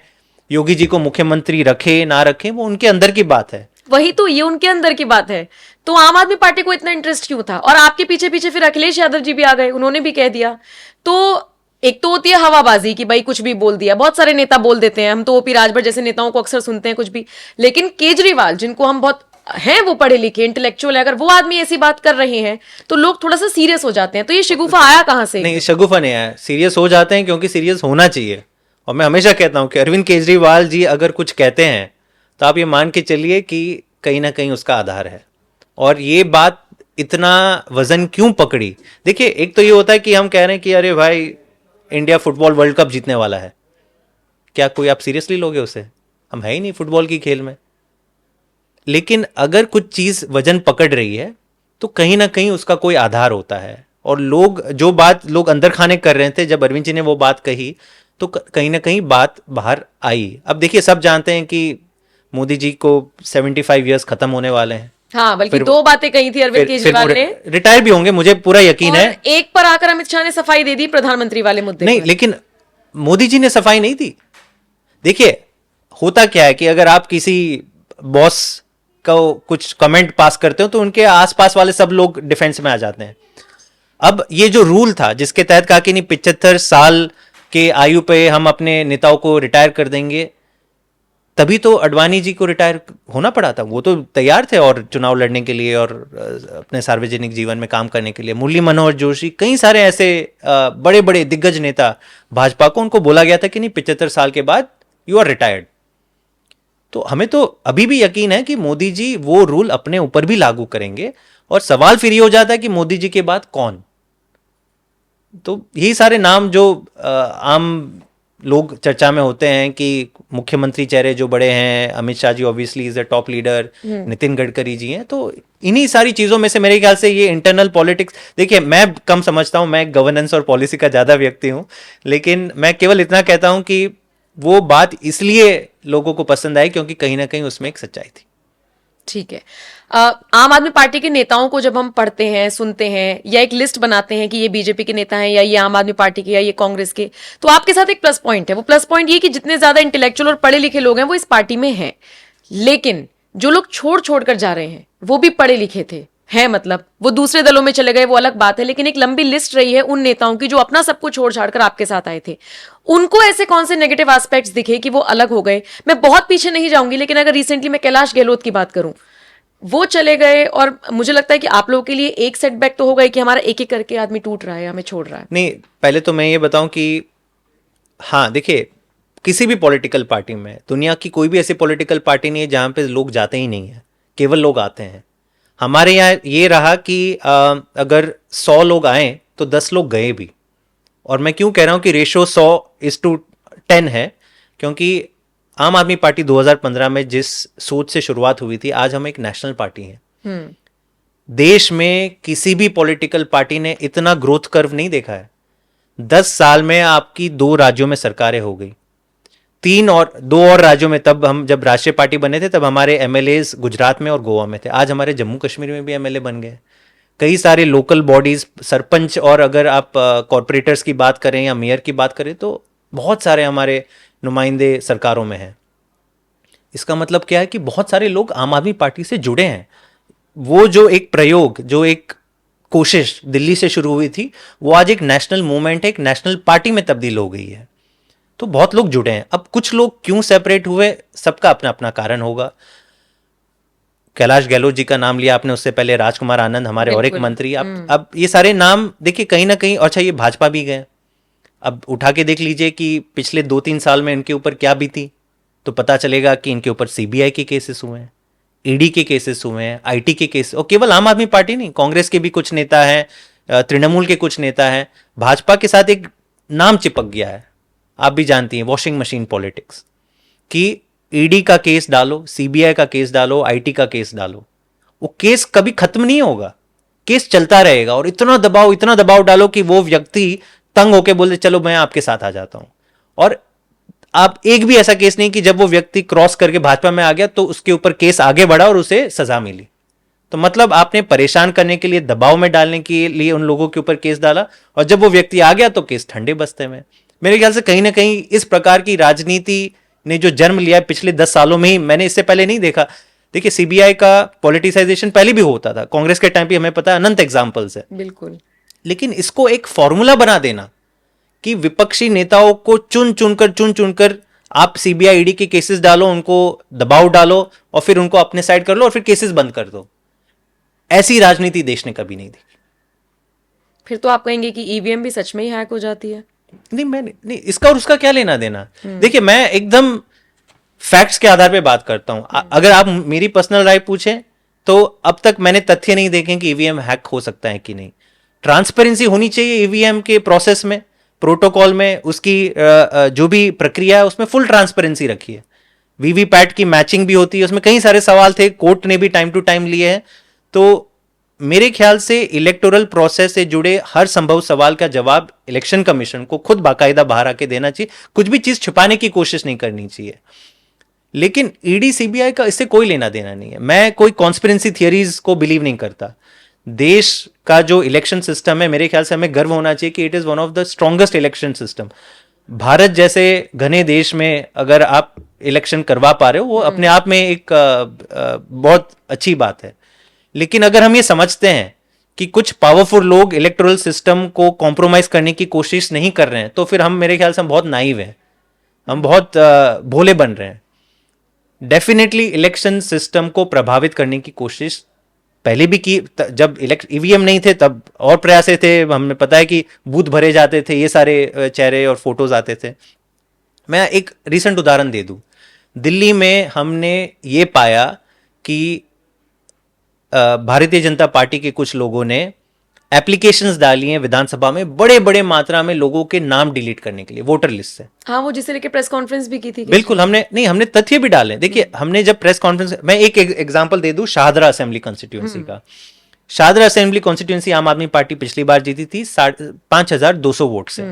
योगी जी को मुख्यमंत्री रखे ना रखे, वो उनके अंदर की बात है। वही तो, ये उनके अंदर की बात है। तो आम आदमी पार्टी को इतना इंटरेस्ट क्यों था? और आपके पीछे पीछे फिर अखिलेश यादव जी भी आ गए, उन्होंने भी कह दिया। तो एक तो होती है हवाबाजी कि भाई कुछ भी बोल दिया, बहुत सारे नेता बोल देते हैं, हम तो ओपी राजभर जैसे नेताओं को अक्सर सुनते हैं कुछ भी। लेकिन केजरीवाल, जिनको हम बहुत हैं, वो पढ़े लिखे इंटेलेक्चुअल है, अगर वो आदमी ऐसी बात कर रहे हैं तो लोग थोड़ा सा सीरियस हो जाते हैं। तो ये शगुफा आया कहां से? नहीं, शगुफा नहीं आया, सीरियस हो जाते हैं क्योंकि सीरियस होना चाहिए। और मैं हमेशा कहता हूं कि अरविंद केजरीवाल जी अगर कुछ कहते हैं तो आप ये मान के चलिए कि कहीं ना कहीं उसका आधार है। और ये बात इतना वजन क्यों पकड़ी? देखिए, एक तो ये होता है कि हम कह रहे हैं कि अरे भाई इंडिया फुटबॉल वर्ल्ड कप जीतने वाला है, क्या कोई आप सीरियसली लोगे उसे? हम है ही नहीं फुटबॉल की खेल में। लेकिन अगर कुछ चीज वजन पकड़ रही है तो कहीं ना कहीं उसका कोई आधार होता है, और लोग जो बात लोग अंदर खाने कर रहे थे, जब अरविंद जी ने वो बात कही तो कहीं ना कहीं बात बाहर आई। अब देखिए, सब जानते हैं कि मोदी जी को 75 ईयर्स खत्म होने वाले हैं। हाँ, बल्कि फिर- दो बातें कही थी अरविंद केजरीवाल ने, रिटायर भी होंगे, मुझे पूरा यकीन और है। एक पर आकर अमित शाह ने सफाई दे दी प्रधानमंत्री वाले मुद्दे नहीं, पर। लेकिन मोदी जी ने सफाई नहीं दी। देखिए, होता क्या है कि अगर आप किसी बॉस को कुछ कमेंट पास करते हो तो उनके आसपास वाले सब लोग डिफेंस में आ जाते हैं। अब ये जो रूल था जिसके तहत कहा कि नहीं 75 साल के आयु पे हम अपने नेताओं को रिटायर कर देंगे, तभी तो अडवाणी जी को रिटायर होना पड़ा था। वो तो तैयार थे और चुनाव लड़ने के लिए और अपने सार्वजनिक जीवन में काम करने के लिए। मुरली मनोहर जोशी, कई सारे ऐसे बड़े बड़े दिग्गज नेता भाजपा को, उनको बोला गया था कि नहीं 75 साल के बाद यू आर रिटायर्ड। तो हमें तो अभी भी यकीन है कि मोदी जी वो रूल अपने ऊपर भी लागू करेंगे। और सवाल फिर ये हो जाता है कि मोदी जी के बाद कौन? तो यही सारे नाम जो आम लोग चर्चा में होते हैं कि मुख्यमंत्री चेहरे जो बड़े हैं, Amit Shah ji obviously is the top leader, Nitin Gadkari ji हैं, तो इन्हीं सारी चीजों में से मेरे ख्याल से ये इंटरनल पॉलिटिक्स, देखिए मैं कम समझता हूं, मैं गवर्नेंस और पॉलिसी का ज्यादा व्यक्ति हूं, लेकिन मैं केवल इतना कहता हूं कि वो बात इसलिए लोगों को पसंद आई क्योंकि कहीं ना कहीं उसमें एक सच्चाई थी। ठीक है। आम आदमी पार्टी के नेताओं को जब हम पढ़ते हैं, सुनते हैं, या एक लिस्ट बनाते हैं कि ये बीजेपी के नेता हैं या ये आम आदमी पार्टी के या ये कांग्रेस के, तो आपके साथ एक प्लस पॉइंट है। वो प्लस पॉइंट ये कि जितने ज्यादा इंटेलेक्चुअल और पढ़े लिखे लोग हैं वो इस पार्टी में हैं। लेकिन जो लोग छोड़ छोड़ कर जा रहे हैं वो भी पढ़े लिखे थे, हैं, मतलब वो दूसरे दलों में चले गए, वो अलग बात है। लेकिन एक लंबी लिस्ट रही है उन नेताओं की जो अपना सब कुछ छोड़ छाड़ कर आपके साथ आए थे। उनको ऐसे कौन से नेगेटिव एस्पेक्ट्स दिखे कि वो अलग हो गए? मैं बहुत पीछे नहीं जाऊंगी, लेकिन अगर रिसेंटली मैं कैलाश गहलोत की बात करूं, वो चले गए, और मुझे लगता है कि आप लोगों के लिए एक सेटबैक तो होगा कि हमारा एक एक करके आदमी टूट रहा है, हमें छोड़ रहा है। नहीं, पहले तो मैं ये बताऊं कि हाँ देखिए, किसी भी पॉलिटिकल पार्टी में, दुनिया की कोई भी ऐसी पॉलिटिकल पार्टी नहीं है जहां पे लोग जाते ही नहीं है, केवल लोग आते हैं। हमारे यहाँ ये रहा कि अगर 100 लोग आए तो 10 लोग गए भी। और मैं क्यों कह रहा हूं कि रेशो 100:10 है, क्योंकि आम आदमी पार्टी 2015 में जिस सोच से शुरुआत हुई थी, आज हम एक नेशनल पार्टी हैं। देश में किसी भी पॉलिटिकल पार्टी ने इतना ग्रोथ कर्व नहीं देखा है। 10 साल में आपकी 2 राज्यों में सरकारें हो गई, 2 और राज्यों में, तब हम जब राष्ट्रीय पार्टी बने थे तब हमारे एमएलए गुजरात में और गोवा में थे। आज हमारे जम्मू कश्मीर में भी एमएलए बन गए। कई सारे लोकल बॉडीज, सरपंच, और अगर आप कॉरपोरेटर्स की बात करें या मेयर की बात करें तो बहुत सारे हमारे नुमाइंदे सरकारों में हैं। इसका मतलब क्या है कि बहुत सारे लोग आम आदमी पार्टी से जुड़े हैं। वो जो एक प्रयोग, जो एक कोशिश दिल्ली से शुरू हुई थी, वो आज एक नेशनल मूवमेंट है, एक नेशनल पार्टी में तब्दील हो गई है। तो बहुत लोग जुड़े हैं। अब कुछ लोग क्यों सेपरेट हुए, सबका अपना अपना कारण होगा। कैलाश गहलोत जी का नाम लिया आपने, उससे पहले राजकुमार आनंद, हमारे और एक मंत्री। अब ये सारे नाम देखिए कहीं ना कहीं, अच्छा ये भाजपा भी गए। अब उठा के देख लीजिए कि पिछले 2-3 साल में इनके ऊपर क्या बीती, तो पता चलेगा कि इनके ऊपर सीबीआई के केसेस हुए हैं, ईडी के केसेस हुए हैं, आईटी के केस, और केवल आम आदमी पार्टी नहीं, कांग्रेस के भी कुछ नेता हैं, तृणमूल के कुछ नेता हैं। भाजपा के साथ एक नाम चिपक गया है, आप भी जानती हैं, वॉशिंग मशीन पॉलिटिक्स, कि ईडी का केस डालो, सीबीआई का केस डालो, आईटी का केस डालो, वो केस कभी खत्म नहीं होगा, केस चलता रहेगा। और इतना दबाव डालो कि वो व्यक्ति तंग होके बोले चलो मैं आपके साथ आ जाता हूं। और आप एक भी ऐसा केस नहीं कि जब वो व्यक्ति क्रॉस करके भाजपा में आ गया तो उसके ऊपर केस आगे बढ़ा और उसे सजा मिली। तो मतलब आपने परेशान करने के लिए, दबाव में डालने के लिए उन लोगों के ऊपर केस डाला, और जब वो व्यक्ति आ गया तो केस ठंडे बस्ते में। मेरे ख्याल से कहीं ना कहीं इस प्रकार की राजनीति ने जो जन्म लिया है पिछले 10 सालों में ही, मैंने इससे पहले नहीं देखा। देखिए सीबीआई का पॉलिटिसाइजेशन पहले भी होता था, कांग्रेस के टाइम पे हमें पता है, अनंत एग्जाम्पल्स है। बिल्कुल। लेकिन इसको एक फॉर्मूला बना देना कि विपक्षी नेताओं को चुन चुनकर आप सीबीआई ईडी के केसेस डालो, उनको दबाव डालो और फिर उनको अपने साइड कर लो और फिर केसेस बंद कर दो, ऐसी राजनीति देश ने कभी नहीं देखी। फिर तो आप कहेंगे कि ईवीएम भी सच में ही हैक हो जाती है। नहीं, इसका और उसका क्या लेना देना। देखिए मैं एकदम फैक्ट्स के आधार पे बात करता हूं। अगर आप मेरी पर्सनल राय पूछें तो अब तक मैंने तथ्य नहीं देखे कि ईवीएम हैक हो सकता है कि नहीं। ट्रांसपेरेंसी होनी चाहिए ईवीएम के प्रोसेस में, प्रोटोकॉल में, उसकी जो भी प्रक्रिया है उसमें फुल ट्रांसपेरेंसी रखी है। वीवीपैट की मैचिंग भी होती है, उसमें कई सारे सवाल थे, कोर्ट ने भी टाइम टू टाइम लिए हैं। तो मेरे ख्याल से इलेक्टोरल प्रोसेस से जुड़े हर संभव सवाल का जवाब इलेक्शन कमीशन को खुद बाकायदा बाहर आके देना चाहिए, कुछ भी चीज छुपाने की कोशिश नहीं करनी चाहिए। लेकिन ईडी सीबीआई का इससे कोई लेना देना नहीं है। मैं कोई कॉन्स्पिरेंसी थियरीज को बिलीव नहीं करता। देश का जो इलेक्शन सिस्टम है, मेरे ख्याल से हमें गर्व होना चाहिए कि it is one of the strongest election system. Bharat जैसे घने देश में अगर आप इलेक्शन करवा पा रहे हो, वो अपने आप में एक बहुत अच्छी बात है। लेकिन अगर हम ये समझते हैं कि कुछ पावरफुल लोग इलेक्टोरल सिस्टम को कॉम्प्रोमाइज करने की कोशिश नहीं कर रहे हैं, तो फिर हम, मेरे ख्याल से हम बहुत नाइव हैं, हम बहुत भोले बन रहे हैं। डेफिनेटली इलेक्शन सिस्टम को प्रभावित करने की कोशिश पहले भी की, जब ईवीएम नहीं थे तब और प्रयास थे। हमें पता है कि बूथ भरे जाते थे, ये सारे चेहरे और फोटोज आते थे। मैं एक रिसेंट उदाहरण दे दूं। दिल्ली में हमने ये पाया कि भारतीय जनता पार्टी के कुछ लोगों ने एप्लीकेशंस डाली हैं विधानसभा में, बड़े बड़े मात्रा में लोगों के नाम डिलीट करने के लिए वोटर लिस्ट से। हाँ, वो जिसे लेके प्रेस कॉन्फ्रेंस भी की थी। बिल्कुल, हमने तथ्य भी डाले। देखिए, हमने जब प्रेस कॉन्फ्रेंस, मैं एक एग्जांपल दे दूं शाहदरा असेंबली कॉन्स्टिट्यूंसी का। शाहदरा असेंबली कॉन्स्टिट्यूंसी आम आदमी पार्टी पिछली बार जीती थी 5200 वोट से।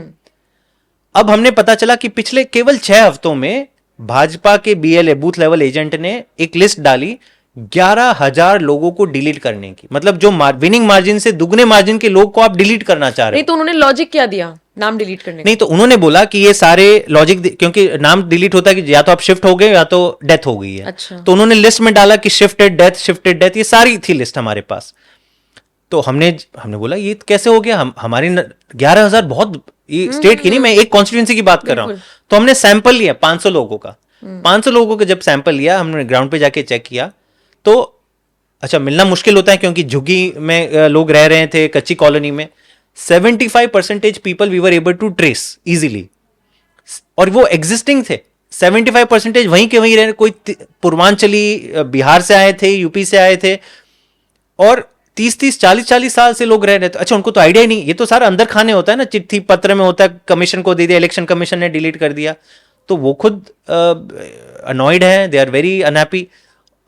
अब हमने पता चला कि पिछले केवल 6 हफ्तों में भाजपा के बीएलए बूथ लेवल एजेंट ने एक लिस्ट डाली 11,000 लोगों को डिलीट करने की। मतलब जो विनिंग मार्जिन से दुगने मार्जिन के लोग को आप डिलीट करना चाह रहे नहीं, तो उन्होंने लॉजिक क्या दिया नाम डिलीट करने नहीं, तो उन्होंने बोला कि ये सारे लॉजिक, क्योंकि नाम डिलीट होता है कि या तो आप शिफ्ट हो गए या तो डेथ हो गई है। अच्छा। तो उन्होंने लिस्ट में डाला कि शिफ्टेड डेथ, ये सारी थी लिस्ट हमारे पास। तो हमने बोला ये कैसे हो गया? हमारी 11,000 बहुत, ये स्टेट की नहीं, मैं एक कॉन्स्टिट्यूंसी की बात कर रहा हूं। तो हमने सैंपल लिया 500 लोगों का। 500 लोगों का जब सैंपल लिया, हमने ग्राउंड पे जाके चेक किया, तो अच्छा, मिलना मुश्किल होता है क्योंकि झुग्गी में लोग रह रहे थे, कच्ची कॉलोनी में। 75% people we were able to trace easily, और वो एग्जिस्टिंग थे। 75% वहीं के वहीं रहे, कोई पूर्वांचली बिहार से आए थे, यूपी से आए थे, और 30-30, 40-40 साल से लोग रह रहे थे। अच्छा, उनको तो आइडिया ही नहीं, ये तो सारा अंदर खाने होता है ना, चिट्ठी पत्र में होता है, कमीशन को दे दिया, इलेक्शन कमीशन ने डिलीट कर दिया। तो वो खुद अनॉयड है, दे आर वेरी अनहैप्पी।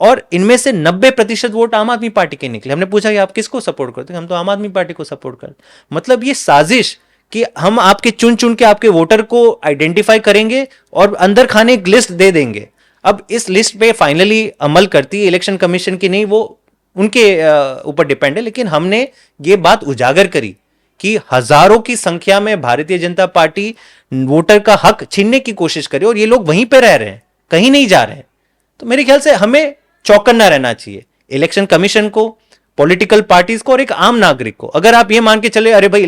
और इनमें से 90% वोट आम आदमी पार्टी के निकले। हमने पूछा कि आप किसको सपोर्ट करते हैं? हम तो आम आदमी पार्टी को सपोर्ट करते। मतलब ये साजिश कि हम आपके चुन चुन के आपके वोटर को आइडेंटिफाई करेंगे और अंदर खाने एक लिस्ट दे देंगे। अब इस लिस्ट पे फाइनली अमल करती है इलेक्शन कमीशन की नहीं, वो उनके ऊपर डिपेंड है। लेकिन हमने ये बात उजागर करी कि हजारों की संख्या में भारतीय जनता पार्टी वोटर का हक छीनने की कोशिश करे, और ये लोग वहीं पे रह रहे हैं, कहीं नहीं जा रहे हैं। तो मेरे ख्याल से हमें चौकन्ना रहना चाहिए, इलेक्शन कमीशन को, पॉलिटिकल पार्टीज को, और एक आम नागरिक को। अगर आप ये मान के चले, अरे भाई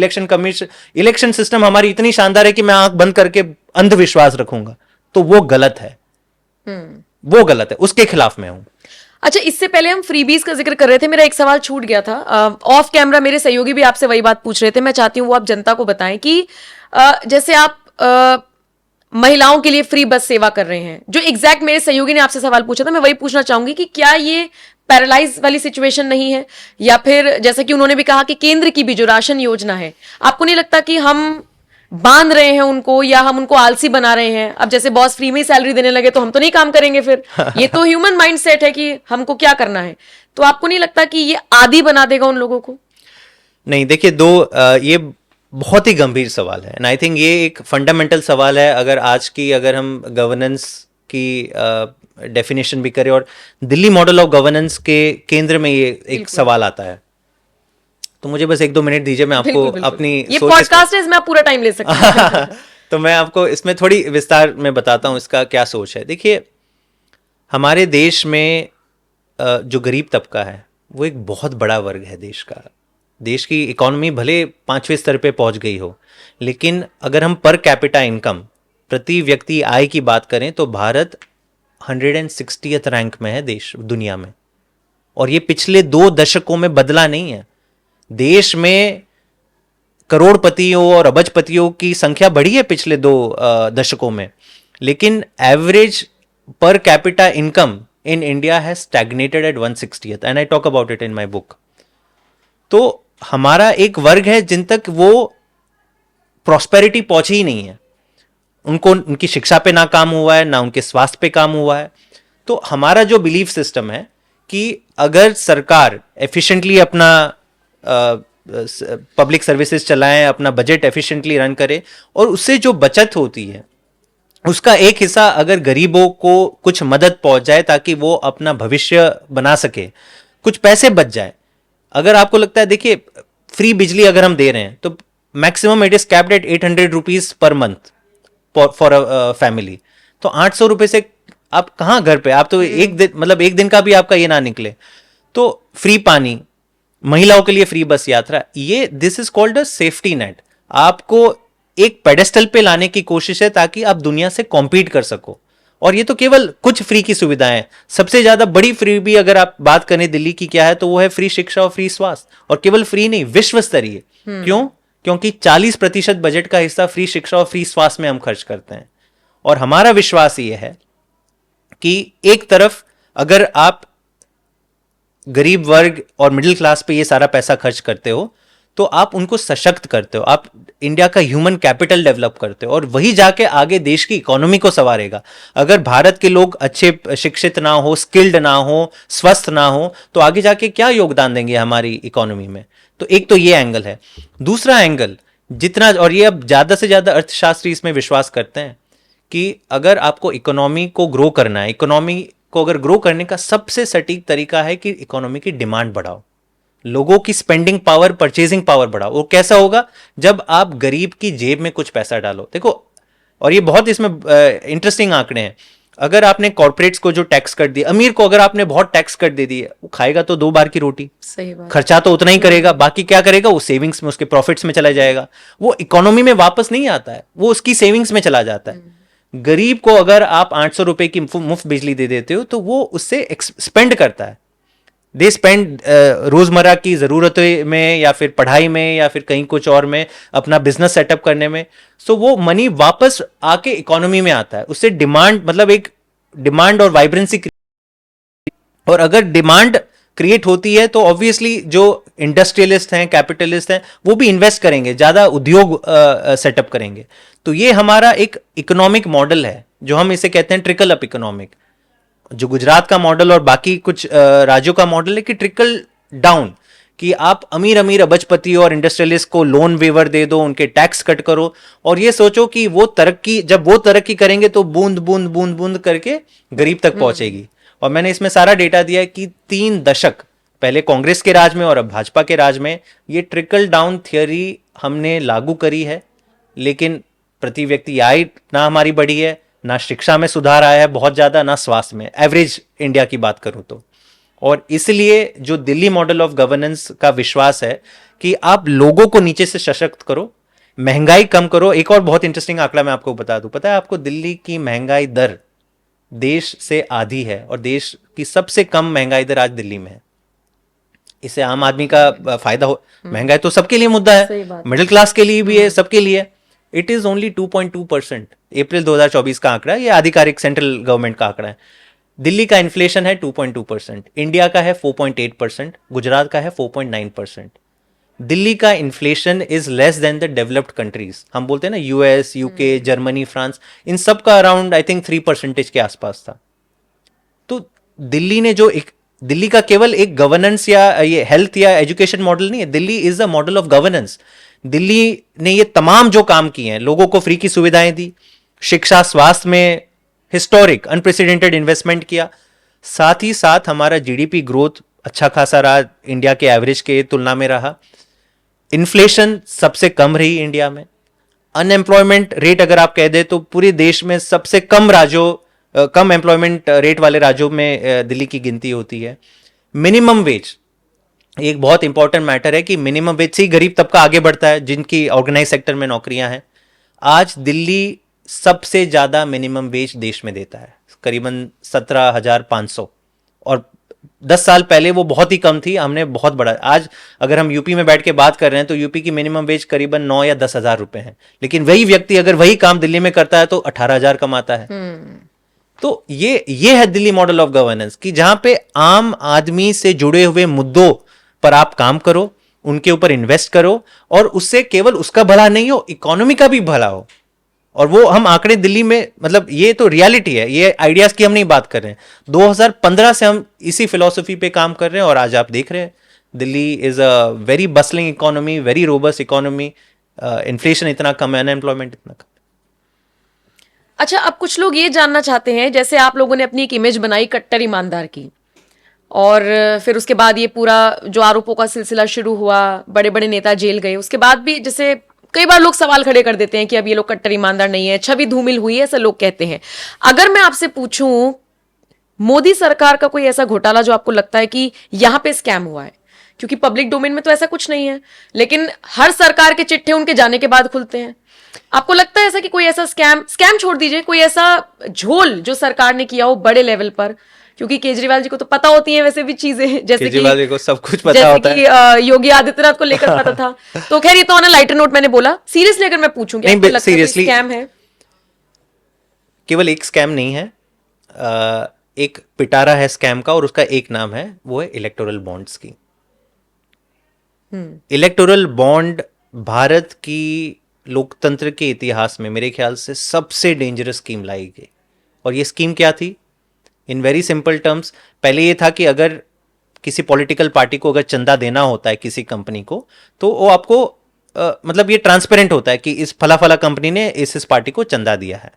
इलेक्शन सिस्टम हमारी इतनी शानदार है कि मैं आंख बंद करके अंधविश्वास रखूंगा, तो वो गलत है। वो गलत है, उसके खिलाफ मैं हूं। अच्छा, इससे पहले हम फ्रीबीज का जिक्र कर रहे थे, मेरा एक सवाल छूट गया था। ऑफ कैमरा मेरे सहयोगी भी आपसे वही बात पूछ रहे थे। मैं चाहती हूँ वो आप जनता को बताएं कि जैसे आप महिलाओं के लिए फ्री बस सेवा कर रहे हैं, जो एग्जैक्ट मेरे सहयोगी ने आपसे सवाल पूछा था, मैं वही पूछना चाहूंगी कि क्या ये पैरालाइज वाली सिचुएशन नहीं है, या फिर जैसा कि उन्होंने भी कहा कि केंद्र की भी जो राशन योजना है, आपको नहीं लगता कि हम बांध रहे हैं उनको, या हम उनको आलसी बना रहे हैं? अब जैसे बॉस फ्री में ही सैलरी देने लगे तो हम तो नहीं काम करेंगे फिर। ये तो ह्यूमन माइंडसेट है कि हमको क्या करना है। तो आपको नहीं लगता कि ये आदी बना देगा उन लोगों को? नहीं, देखिए, ये बहुत ही गंभीर सवाल है, एंड आई थिंक ये एक फंडामेंटल सवाल है। अगर हम गवर्नेंस की डेफिनेशन भी करें, और दिल्ली मॉडल ऑफ गवर्नेंस के केंद्र में ये एक सवाल आता है, तो मुझे बस 1-2 मिनट दीजिए, मैं आपको अपनी ये पॉडकास्ट है, इसमें आप पूरा टाइम ले सकते हैं। तो मैं आपको इसमें थोड़ी विस्तार में बताता हूं इसका क्या सोच है। देखिए, हमारे देश में जो गरीब तबका है वो एक बहुत बड़ा वर्ग है देश का। देश की इकोनॉमी भले 5वें स्तर पे पहुंच गई हो, लेकिन अगर हम पर कैपिटा इनकम, प्रति व्यक्ति आय की बात करें, तो भारत 160th रैंक में है देश दुनिया में, और ये पिछले 2 दशकों में बदला नहीं है। देश में करोड़पतियों और अबजपतियों की संख्या बढ़ी है पिछले 2 दशकों में, लेकिन average per capita income in India has stagnated at 160th and I talk about it in my book. तो हमारा एक वर्ग है जिन तक वो प्रॉस्पेरिटी पहुंची ही नहीं है, उनको उनकी शिक्षा पे ना काम हुआ है, ना उनके स्वास्थ्य पे काम हुआ है. तो हमारा जो बिलीफ सिस्टम है कि अगर सरकार एफिशिएंटली अपना पब्लिक सर्विसेज चलाएं, अपना बजट एफिशिएंटली रन करे और उससे जो बचत होती है उसका एक हिस्सा अगर गरीबों को कुछ मदद पहुंच जाए ताकि वो अपना भविष्य बना सके, कुछ पैसे बच जाए. अगर आपको लगता है, देखिए फ्री बिजली अगर हम दे रहे हैं तो maximum it is capped at 800 rupees per month for a family. तो 800 रुपए से आप कहाँ घर पे, आप तो एक दिन, मतलब एक दिन का भी आपका ये ना निकले. तो फ्री पानी, महिलाओं के लिए फ्री बस यात्रा, ये this is called a safety net. आपको एक पेडेस्टल पे लाने की कोशिश है ताकि आप दुनिया से कॉम्पीट कर सको. और ये तो केवल कुछ फ्री की सुविधाएं. सबसे ज्यादा बड़ी फ्री भी अगर आप बात करें दिल्ली की क्या है, तो वो है फ्री शिक्षा और फ्री स्वास्थ्य. और केवल फ्री नहीं, विश्व स्तरीय. क्यों? क्योंकि 40% बजट का हिस्सा फ्री शिक्षा और फ्री स्वास्थ्य में हम खर्च करते हैं. और हमारा विश्वास ये है कि एक तरफ अगर आप गरीब वर्ग और मिडिल क्लास पे ये सारा पैसा खर्च करते हो तो आप उनको सशक्त करते हो, आप इंडिया का ह्यूमन कैपिटल डेवलप करते हो और वही जाके आगे देश की इकोनॉमी को संवारेगा. अगर भारत के लोग अच्छे शिक्षित ना हो, स्किल्ड ना हो, स्वस्थ ना हो, तो आगे जाके क्या योगदान देंगे हमारी इकोनॉमी में. तो एक तो ये एंगल है. दूसरा एंगल जितना, और ये अब ज्यादा से ज्यादा अर्थशास्त्री इसमें विश्वास करते हैं कि अगर आपको इकोनॉमी को ग्रो करना है, इकोनॉमी को अगर ग्रो करने का सबसे सटीक तरीका है कि इकोनॉमी की डिमांड बढ़ाओ, लोगों की स्पेंडिंग पावर, परचेजिंग पावर बढ़ाओ. वो कैसा होगा? जब आप गरीब की जेब में कुछ पैसा डालो. देखो, और ये बहुत इसमें इंटरेस्टिंग आंकड़े हैं. अगर आपने कॉर्पोरेट्स को जो टैक्स कर दिया, अमीर को अगर आपने बहुत टैक्स कर दे दिया, वो खाएगा तो 2 बार की रोटी, सही बात. खर्चा तो उतना ही करेगा, बाकी क्या करेगा? वो सेविंग्स में, उसके प्रॉफिट्स में चला जाएगा. वो इकोनॉमी में वापस नहीं आता है, वो उसकी सेविंग्स में चला जाता है. गरीब को अगर आप 800 रुपए की मुफ्त बिजली दे देते हो तो वो उससे स्पेंड करता है. दे स्पेंड रोजमर्रा की जरूरतों में या फिर पढ़ाई में या फिर कहीं कुछ और में, अपना बिजनेस सेटअप करने में. सो वो मनी वापस आके इकोनॉमी में आता है. उससे डिमांड, मतलब एक डिमांड और वाइब्रेंसी. और अगर डिमांड क्रिएट होती है तो ऑब्वियसली जो इंडस्ट्रियलिस्ट हैं, कैपिटलिस्ट हैं, वो भी इन्वेस्ट करेंगे, ज्यादा उद्योग सेटअप करेंगे. तो ये हमारा एक इकोनॉमिक मॉडल है जो हम इसे कहते हैं ट्रिकल अप इकोनॉमिक. जो गुजरात का मॉडल और बाकी कुछ राज्यों का मॉडल है कि ट्रिकल डाउन, कि आप अमीर अमीर अबजपति और इंडस्ट्रियलिस्ट को लोन वेवर दे दो, उनके टैक्स कट करो और ये सोचो कि वो तरक्की, जब वो तरक्की करेंगे तो बूंद बूंद बूंद बूंद करके गरीब तक पहुंचेगी. और मैंने इसमें सारा डेटा दिया है कि 3 दशक पहले कांग्रेस के राज में और अब भाजपा के राज में ये ट्रिकल डाउन थियोरी हमने लागू करी है, लेकिन प्रति व्यक्ति आय ना हमारी बढ़ी है, ना शिक्षा में सुधार आया है बहुत ज्यादा, ना स्वास्थ्य में, एवरेज इंडिया की बात करूं तो. और इसलिए जो दिल्ली मॉडल ऑफ गवर्नेंस का विश्वास है कि आप लोगों को नीचे से सशक्त करो, महंगाई कम करो. एक और बहुत इंटरेस्टिंग आंकड़ा मैं आपको बता दूं. पता है आपको दिल्ली की महंगाई दर देश से आधी है और देश की सबसे कम महंगाई दर आज दिल्ली में है. इससे आम आदमी का फायदा हो. महंगाई तो सबके लिए मुद्दा है, मिडिल क्लास के लिए भी है, सबके लिए. It is only 2.2%. अप्रैल 2024 का आंकड़ा, ये आधिकारिक सेंट्रल गवर्नमेंट का आंकड़ा है. दिल्ली का इन्फ्लेशन है 2.2%, इंडिया का है 4.8%, गुजरात का है 4.9%. दिल्ली का inflation is less than the developed countries. हम बोलते हैं ना यूएस, यूके, जर्मनी, फ्रांस, इन सब का अराउंड आई थिंक 3% के आसपास था. तो दिल्ली ने जो एक, दिल्ली का केवल एक गवर्नेंस या ये हेल्थ या एजुकेशन मॉडल नहीं है, Delhi is a model of governance. Delhi ने ये तमाम जो काम किए हैं, लोगों को फ्री की सुविधाएं दी, शिक्षा स्वास्थ्य में हिस्टोरिक अनप्रेसिडेंटेड इन्वेस्टमेंट किया, साथ ही साथ हमारा जीडीपी ग्रोथ अच्छा खासा रहा, इंडिया के एवरेज के तुलना में रहा. इन्फ्लेशन सबसे कम रही इंडिया में. अनएम्प्लॉयमेंट रेट अगर आप कह दे तो पूरे देश में सबसे कम राज्यों, कम एम्प्लॉयमेंट रेट वाले राज्यों में दिल्ली की गिनती होती है. मिनिमम वेज एक बहुत इंपॉर्टेंट मैटर है कि मिनिमम वेज से ही गरीब तबका आगे बढ़ता है जिनकी ऑर्गेनाइज सेक्टर में नौकरियां हैं. आज दिल्ली सबसे ज्यादा मिनिमम वेज देश में देता है, करीबन 17,500. और 10 साल पहले वो बहुत ही कम थी, हमने बहुत बढ़ा. आज अगर हम यूपी में बैठ के बात कर रहे हैं तो यूपी की मिनिमम वेज करीबन 9 या 10 हजार रुपए है, लेकिन वही व्यक्ति अगर वही काम दिल्ली में करता है तो 18,000 कमाता है. तो ये है दिल्ली मॉडल ऑफ गवर्नेंस कि जहां पे आम आदमी से जुड़े हुए मुद्दों पर आप काम करो, उनके ऊपर इन्वेस्ट करो, और उससे केवल उसका भला नहीं हो, इकोनॉमी का भी भला हो। और वो हम आंकड़े दिल्ली में, मतलब ये तो रियलिटी है, ये आइडियाज की हम नहीं बात कर रहे हैं। 2015 से हम इसी फिलॉसफी पे काम कर रहे हैं और आज आप देख रहे हैं Delhi is a very bustling economy, very robust economy, inflation इतना कम है, अनएम्प्लॉयमेंट इतना कम। अच्छा, अब कुछ लोग ये जानना चाहते हैं, जैसे आप लोगों ने अपनी एक इमेज बनाई कट्टर ईमानदार की, और फिर उसके बाद ये पूरा जो आरोपों का सिलसिला शुरू हुआ, बड़े बड़े नेता जेल गए, उसके बाद भी जैसे कई बार लोग सवाल खड़े कर देते हैं कि अब ये लोग कट्टर ईमानदार नहीं है, छवि धूमिल हुई है, ऐसा लोग कहते हैं। अगर मैं आपसे पूछूं, मोदी सरकार का कोई ऐसा घोटाला जो आपको लगता है कि यहां पे स्कैम हुआ है, क्योंकि पब्लिक डोमेन में तो ऐसा कुछ नहीं है, लेकिन हर सरकार के चिट्ठे उनके जाने के बाद खुलते हैं, आपको लगता है ऐसा कि कोई ऐसा स्कैम छोड़ दीजिए, कोई ऐसा झोल जो सरकार ने किया हो बड़े लेवल पर? क्योंकि केजरीवाल जी को तो पता होती हैं वैसे भी चीजें, जैसे केजरीवाल जी को सब कुछ पता जैसे होता कि है। योगी आदित्यनाथ को लेकर पता था। तो खैर, ये तो ऑन लाइटर नोट मैंने बोला। सीरियसली अगर मैं पूछूं कि नहीं, आपको लगता है कोई seriously, स्कैम है? केवल एक स्कैम नहीं है, एक पिटारा है स्कैम का, और उसका एक नाम है, वो है इलेक्टोरल बॉन्ड्स की। इलेक्टोरल बॉन्ड भारत की लोकतंत्र के इतिहास में मेरे ख्याल से सबसे डेंजरस स्कीम लाई गई। और ये स्कीम क्या थी? इन वेरी सिंपल टर्म्स, पहले ये था कि अगर किसी पॉलिटिकल पार्टी को अगर चंदा देना होता है किसी कंपनी को, तो वो आपको मतलब ये ट्रांसपेरेंट होता है कि इस फला फला कंपनी ने इस पार्टी को चंदा दिया है।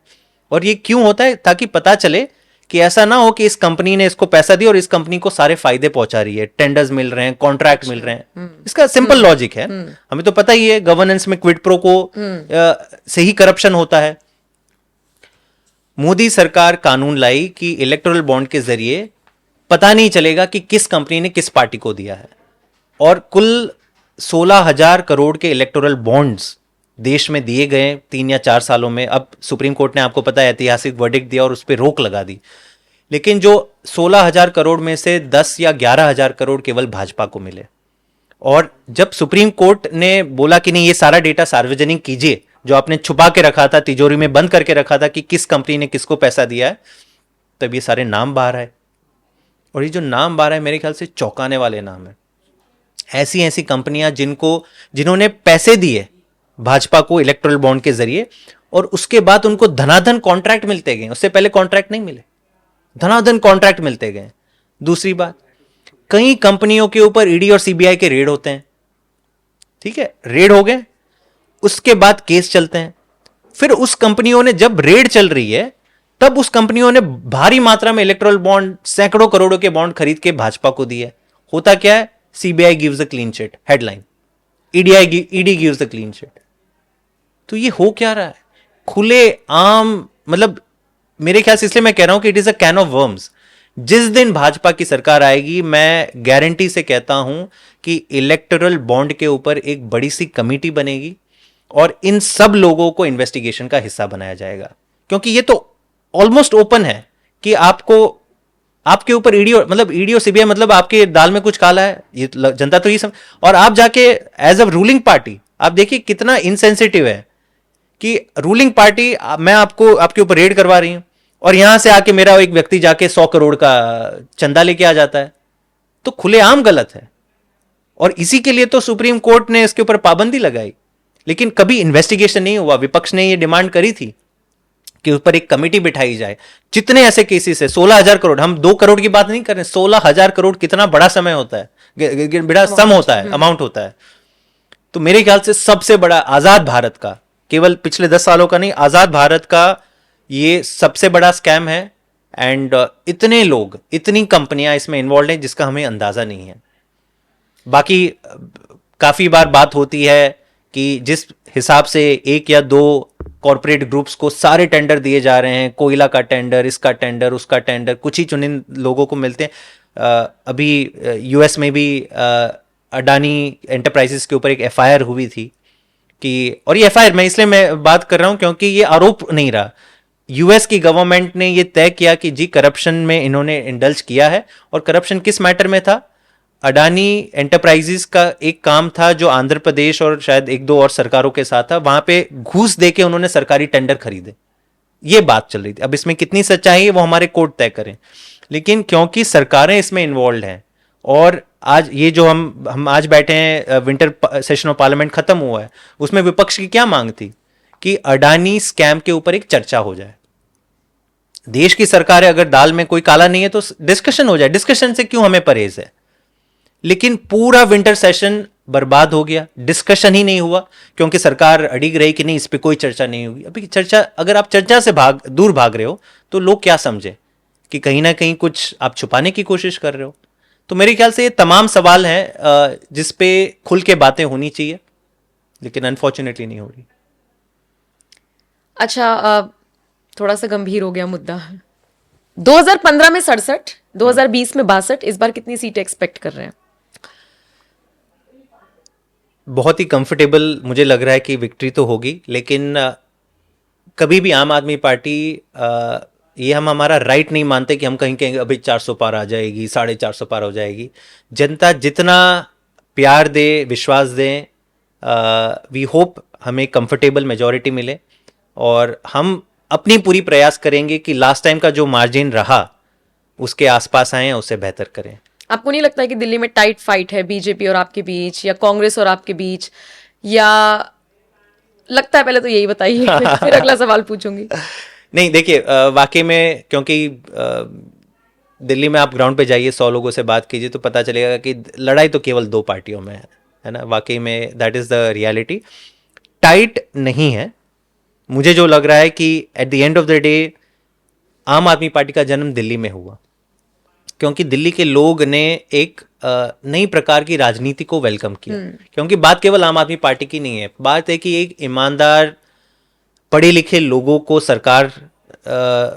और ये क्यों होता है? ताकि पता चले कि ऐसा ना हो कि इस कंपनी ने इसको पैसा दिया और इस कंपनी को सारे फायदे पहुंचा रही है, टेंडर्स मिल रहे हैं, कॉन्ट्रैक्ट मिल रहे हैं। इसका सिंपल लॉजिक है, हमें तो पता ही है गवर्नेंस में क्विड प्रो को से ही करप्शन होता है। मोदी सरकार कानून लाई कि इलेक्टोरल बॉन्ड के जरिए पता नहीं चलेगा कि किस कंपनी ने किस पार्टी को दिया है। और कुल 16,000 करोड़ के इलेक्टोरल बॉन्ड्स देश में दिए गए 3 या 4 सालों में। अब सुप्रीम कोर्ट ने, आपको पता है, ऐतिहासिक वर्डिक्ट दिया और उस पर रोक लगा दी। लेकिन जो 16,000 करोड़ में से 10 या 11,000 करोड़ केवल भाजपा को मिले। और जब सुप्रीम कोर्ट ने बोला कि नहीं, ये सारा डेटा सार्वजनिक कीजिए, जो आपने छुपा के रखा था, तिजोरी में बंद करके रखा था कि किस कंपनी ने किसको पैसा दिया है, तब ये सारे नाम बाहर आए। और ये जो नाम बाहर आए, मेरे ख्याल से चौंकाने वाले नाम है। ऐसी ऐसी कंपनियां जिन्होंने पैसे दिए भाजपा को इलेक्टोरल बॉन्ड के जरिए, और उसके बाद उनको धनाधन कॉन्ट्रैक्ट मिलते गए। उससे पहले कॉन्ट्रैक्ट नहीं मिले, धनाधन कॉन्ट्रैक्ट मिलते गए। दूसरी बात, कई कंपनियों के ऊपर ईडी और सीबीआई के रेड होते हैं, ठीक है, रेड हो गए, उसके बाद केस चलते हैं। फिर उस कंपनियों ने, जब रेड चल रही है, तब उस कंपनियों ने भारी मात्रा में इलेक्टोरल बॉन्ड, सैकड़ों करोड़ों के बॉन्ड खरीद के भाजपा को दिए। होता क्या है? CBI gives a clean chit, headline, ED gives a clean chit. तो ये हो क्या रहा है? खुले आम, मतलब मेरे ख्याल से, इसलिए मैं कह रहा हूं कि it is a can of worms. जिस दिन भाजपा की सरकार आएगी, मैं गारंटी से कहता हूं कि इलेक्टोरल बॉन्ड के ऊपर एक बड़ी सी कमेटी बनेगी और इन सब लोगों को इन्वेस्टिगेशन का हिस्सा बनाया जाएगा। क्योंकि ये तो ऑलमोस्ट ओपन है कि आपके ऊपर ईडी, मतलब ईडी और सीबीआई, मतलब आपके दाल में कुछ काला है, ये जनता तो ये समझ। और आप जाके एज अ रूलिंग पार्टी, आप देखिए कितना इनसेंसिटिव है कि रूलिंग पार्टी, मैं आपके ऊपर रेड करवा रही हूं, और यहां से आके मेरा एक व्यक्ति जाके 100 करोड़ का चंदा लेके आ जाता है। तो खुलेआम गलत है। और इसी के लिए तो सुप्रीम कोर्ट ने इसके ऊपर पाबंदी लगाई। लेकिन कभी इन्वेस्टिगेशन नहीं हुआ। विपक्ष ने यह डिमांड करी थी कि उस पर एक कमेटी बिठाई जाए। जितने ऐसे केसेस है, 16,000 करोड़, हम 2 करोड़ की बात नहीं कर रहे, 16,000 करोड़ कितना बड़ा समय होता है, बड़ा सम होता है, अमाउंट होता है। तो मेरे ख्याल से सबसे बड़ा, आजाद भारत का, केवल पिछले 10 सालों का नहीं, आजाद भारत का ये सबसे बड़ा स्कैम है। एंड इतने लोग, इतनी कंपनियां इसमें इन्वॉल्व हैं जिसका हमें अंदाजा नहीं है। बाकी काफी बार बात होती है कि जिस हिसाब से 1 या 2 कॉर्पोरेट ग्रुप्स को सारे टेंडर दिए जा रहे हैं, कोयला का टेंडर, इसका टेंडर, उसका टेंडर, कुछ ही चुनिंद लोगों को मिलते हैं। अभी यूएस में भी अडानी एंटरप्राइजेस के ऊपर एक एफआईआर हुई थी कि, और ये एफआईआर मैं इसलिए मैं बात कर रहा हूं क्योंकि ये आरोप नहीं रहा। यूएस की गवर्नमेंट ने ये तय किया कि जी करप्शन में इन्होंने इंडल्ज किया है। और करप्शन किस मैटर में था? अडानी एंटरप्राइजेस का एक काम था जो आंध्र प्रदेश और शायद 1-2 और सरकारों के साथ था। वहां पे घूस देके उन्होंने सरकारी टेंडर खरीदे। ये बात चल रही थी। अब इसमें कितनी सच्चाई है वो हमारे कोर्ट तय करें, लेकिन क्योंकि सरकारें इसमें इन्वॉल्व हैं और आज ये जो हम आज बैठे हैं, विंटर सेशन ऑफ पार्लियामेंट खत्म हुआ है, उसमें विपक्ष की क्या मांग थी कि अडानी स्कैम के ऊपर एक चर्चा हो जाए। देश की सरकार है, अगर दाल में कोई काला नहीं है तो डिस्कशन हो जाए, डिस्कशन से क्यों हमें परहेज है। लेकिन पूरा विंटर सेशन बर्बाद हो गया, डिस्कशन ही नहीं हुआ क्योंकि सरकार अड़िग रही कि नहीं इस पे कोई चर्चा नहीं होगी। अभी चर्चा, अगर आप चर्चा से दूर भाग रहे हो तो लोग क्या समझे कि कहीं ना कहीं कुछ आप छुपाने की कोशिश कर रहे हो। तो मेरे ख्याल से ये तमाम सवाल हैं जिस पे खुल के बातें होनी चाहिए, लेकिन अनफॉर्चुनेटली नहीं हो रही। अच्छा, थोड़ा सा गंभीर हो गया मुद्दा। 2015 में 67, 2020 में 62, इस बार कितनी सीटें एक्सपेक्ट कर रहे हैं? बहुत ही कंफर्टेबल मुझे लग रहा है कि विक्ट्री तो होगी, लेकिन कभी भी आम आदमी पार्टी, ये हम हमारा राइट नहीं मानते कि हम कहीं कहेंगे अभी 400 पार आ जाएगी, 450 पार हो जाएगी। जनता जितना प्यार दे, विश्वास दे, वी होप हमें कंफर्टेबल मेजॉरिटी मिले और हम अपनी पूरी प्रयास करेंगे कि लास्ट टाइम का जो मार्जिन रहा उसके आसपास आए, उससे बेहतर करें। आपको नहीं लगता है कि दिल्ली में टाइट फाइट है बीजेपी और आपके बीच, या कांग्रेस और आपके बीच, या लगता है? पहले तो यही बताइए फिर अगला सवाल पूछूंगी। नहीं, देखिए, वाकई में क्योंकि दिल्ली में आप ग्राउंड पे जाइए, 100 लोगों से बात कीजिए तो पता चलेगा कि लड़ाई तो केवल 2 पार्टियों में है ना। वाकई में that is the reality. Tight नहीं है। मुझे जो लग रहा है कि at the end of the day आम आदमी पार्टी का जन्म दिल्ली में हुआ क्योंकि दिल्ली के लोग ने एक नई प्रकार की राजनीति को वेलकम किया। क्योंकि बात केवल आम आदमी पार्टी की नहीं है, बात है कि एक ईमानदार पढ़े लिखे लोगों को सरकार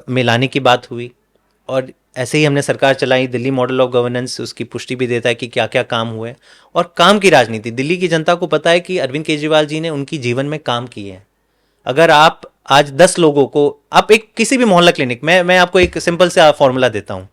में लाने की बात हुई और ऐसे ही हमने सरकार चलाई। दिल्ली मॉडल ऑफ गवर्नेंस उसकी पुष्टि भी देता है कि क्या क्या काम हुए और काम की राजनीति। दिल्ली की जनता को पता है कि अरविंद केजरीवाल जी ने उनकी जीवन में काम किए हैं। अगर आप आज 10 लोगों को, आप एक किसी भी मोहल्ला क्लिनिक में, मैं आपको एक सिंपल सा फॉर्मूला देता हूं,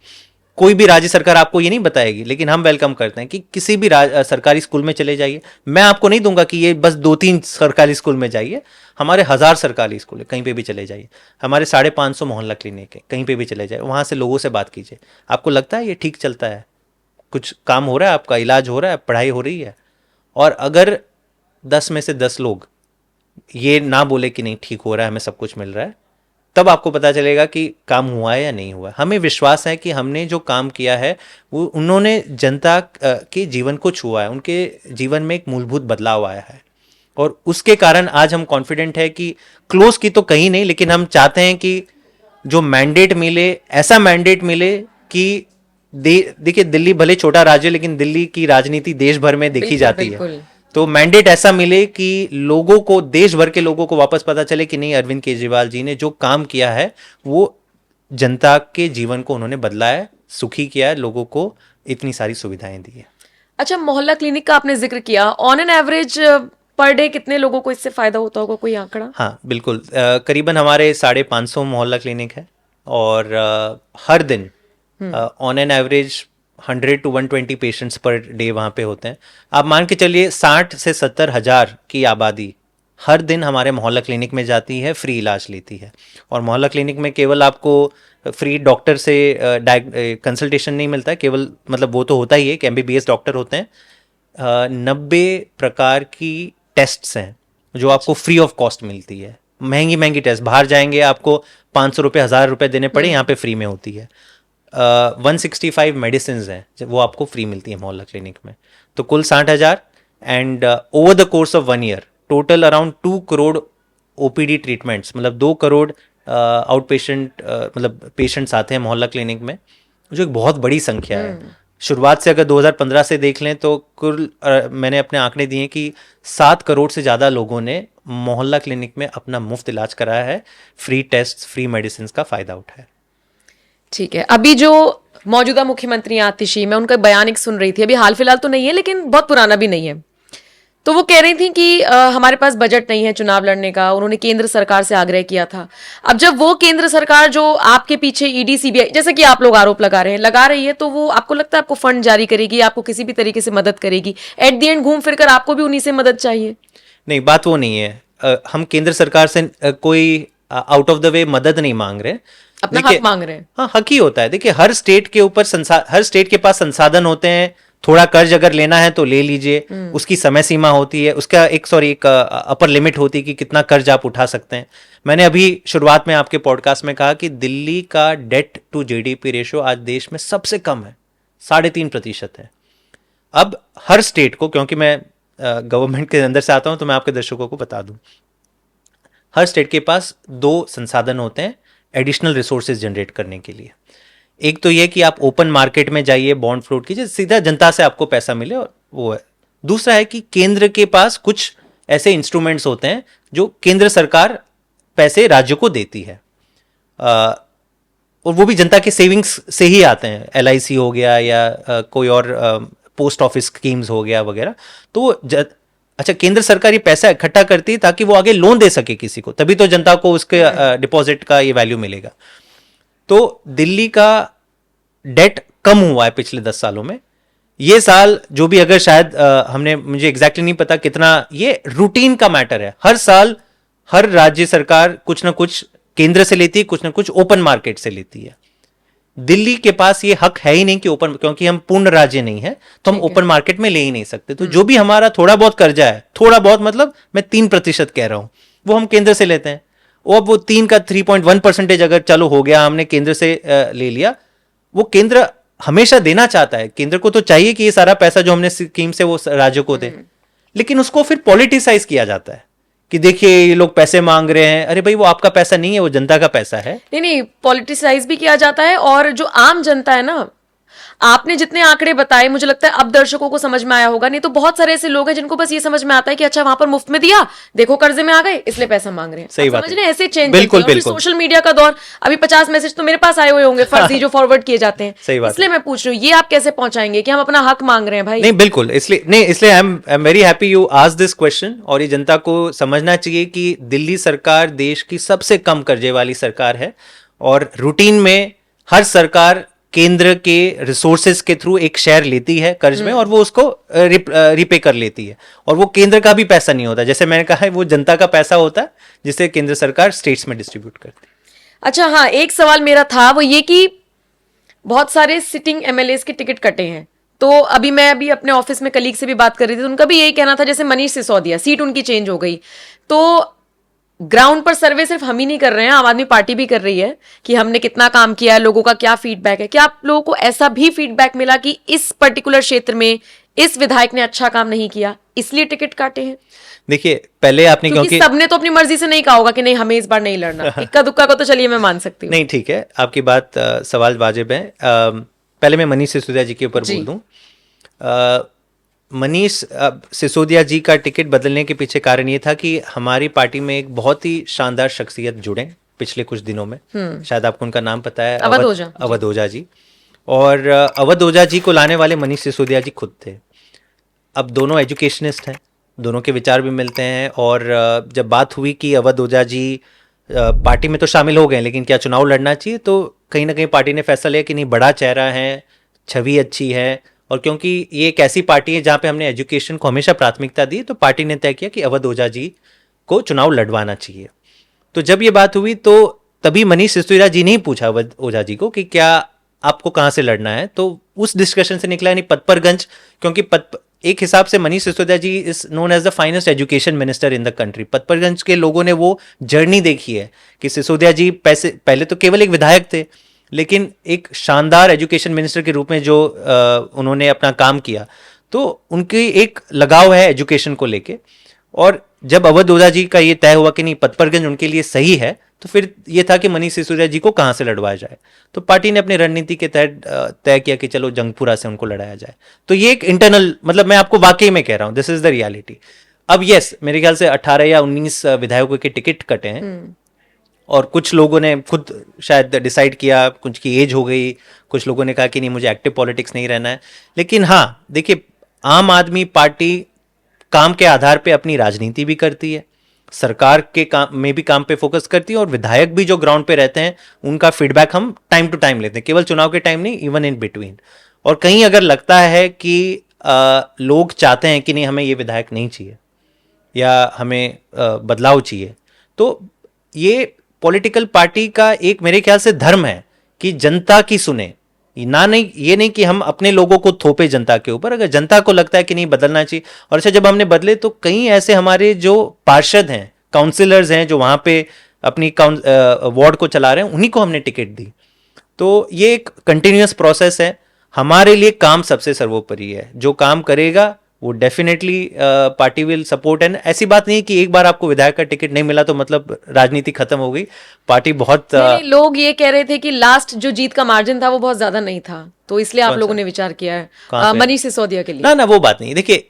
कोई भी राज्य सरकार आपको ये नहीं बताएगी, लेकिन हम वेलकम करते हैं कि किसी भी सरकारी स्कूल में चले जाइए। मैं आपको नहीं दूंगा कि ये बस 2-3 सरकारी स्कूल में जाइए, हमारे 1000 सरकारी स्कूल है, कहीं पे भी चले जाइए। हमारे 550 मोहल्ला क्लिनिक है, कहीं पे भी चले जाए, वहां से लोगों से बात कीजिए। आपको लगता है ये ठीक चलता है, कुछ काम हो रहा है, आपका इलाज हो रहा है, पढ़ाई हो रही है? और अगर 10 में से 10 लोग ये ना बोले कि नहीं ठीक हो रहा है, हमें सब कुछ मिल रहा है, तब आपको पता चलेगा कि काम हुआ है या नहीं हुआ। हमें विश्वास है कि हमने जो काम किया है वो उन्होंने जनता के जीवन को छुआ है, उनके जीवन में एक मूलभूत बदलाव आया है और उसके कारण आज हम कॉन्फिडेंट है कि क्लोज की तो कहीं नहीं, लेकिन हम चाहते हैं कि जो मैंडेट मिले, ऐसा मैंडेट मिले कि देखिए दिल्ली भले छोटा राज्य, लेकिन दिल्ली की राजनीति देश भर में देखी जाती है। तो मैंडेट ऐसा मिले कि लोगों को, देश भर के लोगों को वापस पता चले कि नहीं, अरविंद केजरीवाल जी ने जो काम किया है वो जनता के जीवन को उन्होंने बदला है, सुखी किया है, लोगों को इतनी सारी सुविधाएं दी है। अच्छा, मोहल्ला क्लिनिक का आपने जिक्र किया, on an average per day कितने लोगों को इससे फायदा होता होगा, कोई आंकड़ा? हाँ बिल्कुल, करीबन हमारे 550 मोहल्ला क्लिनिक है और हर दिन on an average 100 to 120 patients per day वहाँ पे होते हैं। आप मान के चलिए 60 से 70 हज़ार की आबादी हर दिन हमारे मोहल्ला क्लिनिक में जाती है, फ्री इलाज लेती है। और मोहल्ला क्लिनिक में केवल आपको फ्री डॉक्टर से कंसल्टेशन नहीं मिलता है, केवल मतलब वो तो होता ही है कि MBBS डॉक्टर होते हैं। 90 प्रकार की टेस्ट्स हैं जो आपको फ्री ऑफ कॉस्ट मिलती है। महंगी महंगी टेस्ट, बाहर जाएंगे आपको 500 रुपये, 1000 रुपये देने पड़े, यहाँ पे फ्री में होती है। 165 मेडिसिन हैं वो आपको फ्री मिलती है मोहल्ला क्लिनिक में। तो कुल 60,000 and over the course of 1 year total around 2 crore OPD treatments, मतलब 2 करोड़ आउट पेशेंट मतलब पेशेंट्स आते हैं मोहल्ला क्लिनिक में, जो एक बहुत बड़ी संख्या है। शुरुआत से अगर 2015 से देख लें तो कुल मैंने अपने आंकड़े दिए कि 7 करोड़ से ज़्यादा लोगों ने मोहल्ला क्लिनिक में अपना मुफ्त इलाज कराया है, फ्री टेस्ट, फ्री मेडिसिन का फ़ायदा उठाया। ठीक है, अभी जो मौजूदा मुख्यमंत्री आतिशी, मैं उनका बयान एक सुन रही थी, अभी हाल फिलहाल तो नहीं है लेकिन बहुत पुराना भी नहीं है, तो वो कह रही थी कि हमारे पास बजट नहीं है चुनाव लड़ने का। उन्होंने केंद्र सरकार से आग्रह किया था। अब जब वो केंद्र सरकार जो आपके पीछे ED CBI जैसे कि आप लोग आरोप लगा रहे हैं, लगा रही है, तो वो आपको लगता है आपको फंड जारी करेगी, आपको किसी भी तरीके से मदद करेगी? एट द एंड घूम फिर कर आपको भी उन्हीं से मदद चाहिए? नहीं, बात वो नहीं है। हम केंद्र सरकार से कोई आउट ऑफ द वे मदद नहीं मांग रहे, अपना देखिए, हक मांग रहे हैं। हाँ, हक ही होता है। देखिए, हर स्टेट के ऊपर हर स्टेट के पास संसाधन होते हैं। थोड़ा कर्ज अगर लेना है तो ले लीजिए, उसकी समय सीमा होती है, उसका एक अपर लिमिट होती है कि कितना कर्ज आप उठा सकते हैं। मैंने अभी शुरुआत में आपके पॉडकास्ट में कहा कि दिल्ली का डेट टू जीडीपी रेशियो आज देश में सबसे कम है, 3.5% है। अब हर स्टेट को, क्योंकि मैं गवर्नमेंट के अंदर से आता हूं तो मैं आपके दर्शकों को बता दूं, हर स्टेट के पास 2 संसाधन होते हैं एडिशनल रिसोर्सेज जनरेट करने के लिए। एक तो यह कि आप ओपन मार्केट में जाइए, बॉन्ड फ्लोट कीजिए, सीधा जनता से आपको पैसा मिले, और वो है। दूसरा है कि केंद्र के पास कुछ ऐसे इंस्ट्रूमेंट्स होते हैं जो केंद्र सरकार पैसे राज्य को देती है, और वो भी जनता के सेविंग्स से ही आते हैं। LIC हो गया या कोई और पोस्ट ऑफिस स्कीम्स हो गया वगैरह। तो अच्छा, केंद्र सरकार ये पैसा इकट्ठा करती है ताकि वो आगे लोन दे सके किसी को, तभी तो जनता को उसके डिपॉजिट का ये वैल्यू मिलेगा। तो दिल्ली का डेट कम हुआ है पिछले 10 सालों में। ये साल जो भी, अगर शायद हमने, मुझे एग्जैक्टली नहीं पता कितना, ये रूटीन का मैटर है। हर साल हर राज्य सरकार कुछ ना कुछ केंद्र से लेती है, कुछ ना कुछ ओपन मार्केट से लेती है। दिल्ली के पास ये हक है ही नहीं कि ओपन, क्योंकि हम पूर्ण राज्य नहीं है तो हम ओपन मार्केट में ले ही नहीं सकते। तो जो भी हमारा थोड़ा बहुत कर्जा है, थोड़ा बहुत मतलब मैं 3% कह रहा हूं, वो हम केंद्र से लेते हैं। और वो 3 का 3.1% अगर चलो हो गया, हमने केंद्र से ले लिया, वो केंद्र हमेशा देना चाहता है। केंद्र को तो चाहिए कि ये सारा पैसा जो हमने स्कीम से वो राज्यों को दे, लेकिन उसको फिर पॉलिटिसाइज किया जाता है कि देखिए ये लोग पैसे मांग रहे हैं। अरे भाई, वो आपका पैसा नहीं है, वो जनता का पैसा है। नहीं, पॉलिटिसाइज भी किया जाता है। और जो आम जनता है ना, आपने जितने आंकड़े बताए, मुझे लगता है अब दर्शकों को समझ में आया होगा। नहीं तो बहुत सारे ऐसे लोग हैं जिनको बस ये समझ में आता है कि अच्छा वहां पर मुफ्त में दिया, देखो कर्जे में आ गए इसलिए पैसा मांग रहे हैं। सही बात समझ है। रहे हैं, ऐसे चेंज बिल्कुल, फिर बिल्कुल। सोशल मीडिया का दौर, अभी 50 मैसेज तो मेरे पास आए हुए होंगे फर्जी जो फॉरवर्ड किए जाते हैं। सही बात इसलिए मैं पूछ रही हूँ, ये आप कैसे पहुंचाएंगे कि हम अपना हक मांग रहे हैं भाई? नहीं, बिल्कुल, इसलिए I am very happy you asked this question. और ये जनता को समझना चाहिए कि दिल्ली सरकार देश की सबसे कम कर्जे वाली सरकार है, और रूटीन में हर सरकार केंद्र के रिसोर्सेज के थ्रू एक शेयर लेती है कर्ज में, और वो उसको रिपे कर लेती है। और वो केंद्र का भी पैसा नहीं होता, जैसे मैंने कहा है, वो जनता का पैसा होता है जिसे केंद्र सरकार स्टेट्स में डिस्ट्रीब्यूट करती है। अच्छा, हाँ, एक सवाल मेरा था वो ये कि बहुत सारे सिटिंग MLAs के टिकट कटे हैं। तो मैं अपने ऑफिस में कलीग से भी बात कर रही थी, तो उनका भी यही कहना था, जैसे मनीष सिसोदिया सीट उनकी चेंज हो गई। तो ग्राउंड पर सर्वे सिर्फ हम ही नहीं कर रहे हैं, आम आदमी पार्टी भी कर रही है कि हमने कितना काम किया है, लोगों का क्या फीडबैक है। क्या आप लोगों को ऐसा भी फीडबैक मिला कि इस पर्टिकुलर क्षेत्र में इस विधायक ने अच्छा काम नहीं किया इसलिए टिकट काटे हैं? देखिए, पहले आपने, क्योंकि सबने तो अपनी मर्जी से नहीं कहा होगा कि नहीं हमें इस बार नहीं लड़ना, इक्का दुक्का को तो चलिए मैं मान सकती हूँ। नहीं, ठीक है, आपकी बात, सवाल वाजिब है। पहले मैं मनीष सिसोदिया जी के ऊपर बोल दूं। मनीष सिसोदिया जी का टिकट बदलने के पीछे कारण ये था कि हमारी पार्टी में एक बहुत ही शानदार शख्सियत जुड़े पिछले कुछ दिनों में। शायद आपको उनका नाम पता है, अवध ओझा जी। और अवध ओझा जी को लाने वाले मनीष सिसोदिया जी खुद थे। अब दोनों एजुकेशनिस्ट हैं, दोनों के विचार भी मिलते हैं। और जब बात हुई कि अवध ओझा जी पार्टी में तो शामिल हो गए, लेकिन क्या चुनाव लड़ना चाहिए, तो कहीं ना कहीं पार्टी ने फैसला लिया कि नहीं, बड़ा चेहरा है, छवि अच्छी है, और क्योंकि ये एक ऐसी पार्टी है जहाँ पे हमने एजुकेशन को हमेशा प्राथमिकता दी, तो पार्टी ने तय किया कि अवध ओझा जी को चुनाव लड़वाना चाहिए। तो जब ये बात हुई तो तभी मनीष सिसोदिया जी ने ही पूछा अवध ओझा जी को कि क्या आपको कहाँ से लड़ना है। तो उस डिस्कशन से निकला, यानी पदपरगंज, क्योंकि एक हिसाब से Manish Sisodia ji is known as the finest education minister in the country. Patparganj के लोगों ने वो जर्नी देखी है कि सिसोदिया जी पहले तो केवल एक विधायक थे, लेकिन एक शानदार एजुकेशन मिनिस्टर के रूप में जो उन्होंने अपना काम किया, तो उनकी एक लगाव है एजुकेशन को लेके। और जब अवध ओझा जी का ये तय हुआ कि नहीं, पदपरगंज उनके लिए सही है, तो फिर ये था कि मनीष सिसोदिया जी को कहाँ से लड़वाया जाए। तो पार्टी ने अपनी रणनीति के तहत तय किया कि चलो जंगपुरा से उनको लड़ाया जाए। तो ये एक इंटरनल, मतलब मैं आपको वाकई में कह रहा हूँ, दिस इज द रियलिटी। अब यस, मेरे ख्याल से 18 या 19 विधायकों के टिकट कटे हैं, और कुछ लोगों ने खुद शायद डिसाइड किया, कुछ की एज हो गई, कुछ लोगों ने कहा कि नहीं, मुझे एक्टिव पॉलिटिक्स नहीं रहना है। लेकिन हाँ, देखिए, आम आदमी पार्टी काम के आधार पे अपनी राजनीति भी करती है, सरकार के काम में भी काम पे फोकस करती है, और विधायक भी जो ग्राउंड पे रहते हैं उनका फीडबैक हम टाइम टू टाइम लेते हैं, केवल चुनाव के टाइम नहीं, इवन इन बिटवीन। और कहीं अगर लगता है कि लोग चाहते हैं कि नहीं, हमें ये विधायक नहीं चाहिए या हमें बदलाव चाहिए, तो ये पॉलिटिकल पार्टी का एक मेरे ख्याल से धर्म है कि जनता की सुने, ना नहीं ये नहीं कि हम अपने लोगों को थोपे जनता के ऊपर। अगर जनता को लगता है कि नहीं बदलना चाहिए, और अच्छा जब हमने बदले तो कई ऐसे हमारे जो पार्षद हैं, काउंसिलर्स हैं, जो वहां पे अपनी वार्ड को चला रहे हैं, उन्हीं को हमने टिकट दी। तो ये एक कंटिन्यूअस प्रोसेस है। हमारे लिए काम सबसे सर्वोपरि है। जो काम करेगा वो definitely party will support. And ऐसी बात नहीं कि एक बार आपको विधायक का टिकट नहीं मिला तो मतलब राजनीति खत्म हो गई। पार्टी बहुत लोग ये कह रहे थे कि लास्ट जो जीत का मार्जिन था वो बहुत ज्यादा नहीं था, तो इसलिए आप लोगों ने विचार किया है मनीष सिसोदिया के लिए। ना वो बात नहीं। देखिए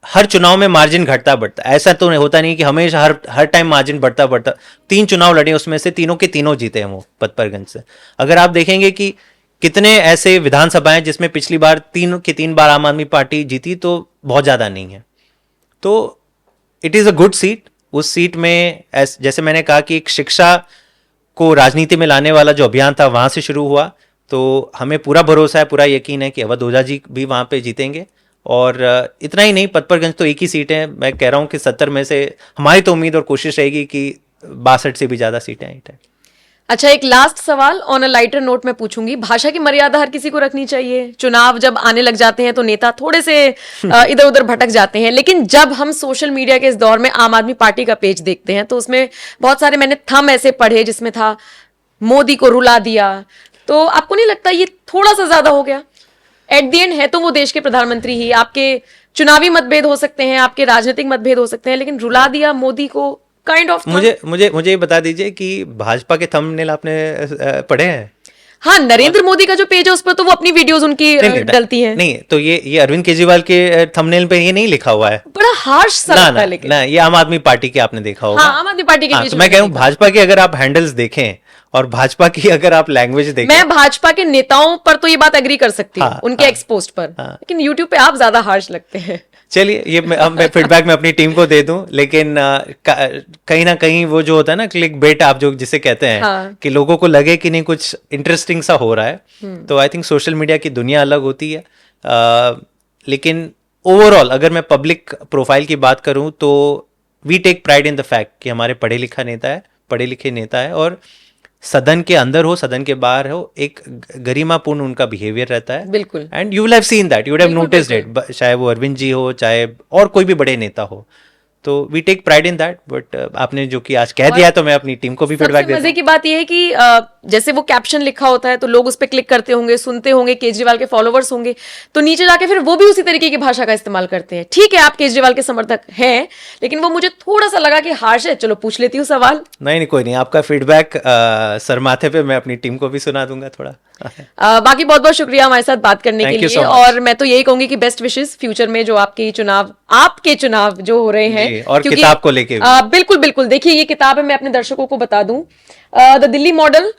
हर चुनाव में मार्जिन घटता बढ़ता, ऐसा तो नहीं होता नहीं कि हमेशा हर टाइम मार्जिन बढ़ता बढ़ता। 3 चुनाव लड़े, उसमें से तीनों के तीनों जीते हैं वो पतपरगंज से। अगर आप देखेंगे कि कितने ऐसे विधानसभाएं जिसमें पिछली बार 3 के 3 बार आम आदमी पार्टी जीती, तो बहुत ज्यादा नहीं है। तो it is a good seat. उस सीट में जैसे मैंने कहा कि एक शिक्षा को राजनीति में लाने वाला जो अभियान था वहां से शुरू हुआ, तो हमें पूरा भरोसा है, पूरा यकीन है कि अवध ओझा जी भी वहां पे जीतेंगे। और इतना ही नहीं, पतपरगंज तो एक ही सीट है। मैं कह रहा हूं कि 70 में से हमारी तो उम्मीद और कोशिश रहेगी कि 62 से भी ज्यादा सीटें आई हैं। अच्छा, एक लास्ट सवाल ऑन अ लाइटर नोट मैं पूछूंगी। भाषा की मर्यादा हर किसी को रखनी चाहिए। चुनाव जब आने लग जाते हैं तो नेता थोड़े से इधर उधर भटक जाते हैं, लेकिन जब हम सोशल मीडिया के इस दौर में आम आदमी पार्टी का पेज देखते हैं तो उसमें बहुत सारे मैंने थंब ऐसे पढ़े जिसमें था मोदी को रुला दिया। तो आपको नहीं लगता ये थोड़ा सा ज्यादा हो गया? एट द एंड है तो वो देश के प्रधानमंत्री ही। आपके चुनावी मतभेद हो सकते हैं, आपके राजनीतिक मतभेद हो सकते हैं, लेकिन रुला दिया मोदी को काइंड ऑफ। मुझे ये बता दीजिए कि भाजपा के थंबनेल आपने पढ़े हैं? हाँ, नरेंद्र मोदी का जो पेज है उस पर तो वो अपनी वीडियोस उनकी डलती हैं। नहीं, तो ये अरविंद केजरीवाल के थंबनेल पे ये नहीं लिखा हुआ है। बड़ा हार्श सा लगता है। लेकिन ना ये आम आदमी पार्टी के आपने देखा होगा। हाँ, आम आदमी पार्टी के पेज तो मैं कह रहा हूँ भाजपा के अगर आप हैंडल्स देखें और भाजपा की अगर आप लैंग्वेज देखें, मैं भाजपा के नेताओं पर तो ये बात एग्री कर सकती हूँ, उनके एक्सपोस्ट पर, लेकिन यूट्यूब पे आप ज्यादा हार्श लगते हैं। चलिए ये मैं फीडबैक में अपनी टीम को दे दूं, लेकिन कहीं ना कहीं वो जो होता है ना क्लिक बेट आप जो जिसे कहते हैं, कि लोगों को लगे कि नहीं कुछ इंटरेस्टिंग सा हो रहा है। तो आई थिंक सोशल मीडिया की दुनिया अलग होती है। लेकिन ओवरऑल अगर मैं पब्लिक प्रोफाइल की बात करूं तो we take pride in the fact कि हमारे पढ़े लिखे नेता है, और सदन के अंदर हो सदन के बाहर हो एक गरिमापूर्ण उनका बिहेवियर रहता है। बिल्कुल। And you will have seen that, you would have noticed it, चाहे वो अरविंद जी हो चाहे और कोई भी बड़े नेता हो। तो we take pride in that. But आपने जो कि आज कह दिया तो मैं अपनी टीम को भी फीडबैक देता हूं। मजे की बात यह है कि जैसे वो कैप्शन लिखा होता है तो लोग उस पर क्लिक करते होंगे, सुनते होंगे, केजरीवाल के फॉलोवर्स होंगे, तो नीचे जाके फिर वो भी उसी तरीके की भाषा का इस्तेमाल करते हैं। ठीक है, आप केजरीवाल के समर्थक हैं, लेकिन वो मुझे थोड़ा सा लगा कि हार्श है। चलो पूछ लेती हूँ सवाल। नहीं कोई नहीं, आपका फीडबैक सर माथे पे मैं अपनी टीम को भी सुना दूंगा थोड़ा। बाकी बहुत बहुत शुक्रिया हमारे साथ बात करने के लिए। और मैं तो यही कहूंगी कि बेस्ट विशेस फ्यूचर में जो आपके चुनाव जो हो रहे हैं, और किताब को लेके बिल्कुल बिल्कुल। देखिए ये किताब है, मैं अपने दर्शकों को बता दूं, द दिल्ली मॉडल,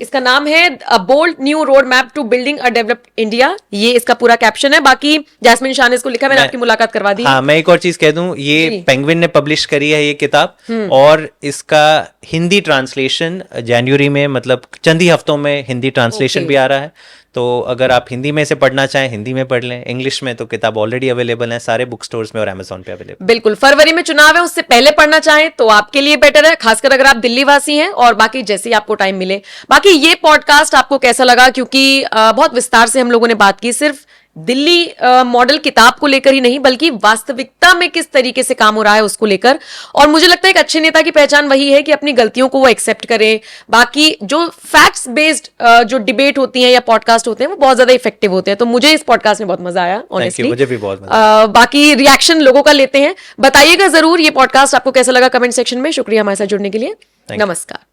इसका नाम है a bold new road map to building a developed India. ये इसका पूरा कैप्शन है। बाकी जैस्मिन शाह ने इसको लिखा, मैंने आपकी मुलाकात करवा दी। हाँ, मैं एक और चीज कह दूं, ये पेंगुइन ने पब्लिश करी है ये किताब, और इसका हिंदी ट्रांसलेशन जनवरी में, मतलब चंद ही हफ्तों में हिंदी ट्रांसलेशन भी आ रहा है। तो अगर आप हिंदी में से पढ़ना चाहें हिंदी में पढ़ लें, इंग्लिश में तो किताब ऑलरेडी अवेलेबल है सारे बुक स्टोर्स में और अमेजोन पे अवेलेबल। बिल्कुल, फरवरी में चुनाव है, उससे पहले पढ़ना चाहें तो आपके लिए बेटर है, खासकर अगर आप दिल्ली वासी हैं। और बाकी जैसे ही आपको टाइम मिले। बाकी ये पॉडकास्ट आपको कैसा लगा, क्योंकि बहुत विस्तार से हम लोगों ने बात की, सिर्फ दिल्ली मॉडल किताब को लेकर ही नहीं बल्कि वास्तविकता में किस तरीके से काम हो रहा है उसको लेकर। और मुझे लगता है एक अच्छे नेता की पहचान वही है कि अपनी गलतियों को वो एक्सेप्ट करे। बाकी जो फैक्ट्स बेस्ड जो डिबेट होती हैं या पॉडकास्ट होते हैं वो बहुत ज्यादा इफेक्टिव होते हैं। तो मुझे इस पॉडकास्ट में बहुत मजा आया ऑनेस्टली, मुझे भी बहुत मजा। बाकी रिएक्शन लोगों का लेते हैं, बताइएगा जरूर ये पॉडकास्ट आपको कैसा लगा कमेंट सेक्शन में। शुक्रिया हमारे साथ जुड़ने के लिए, नमस्कार।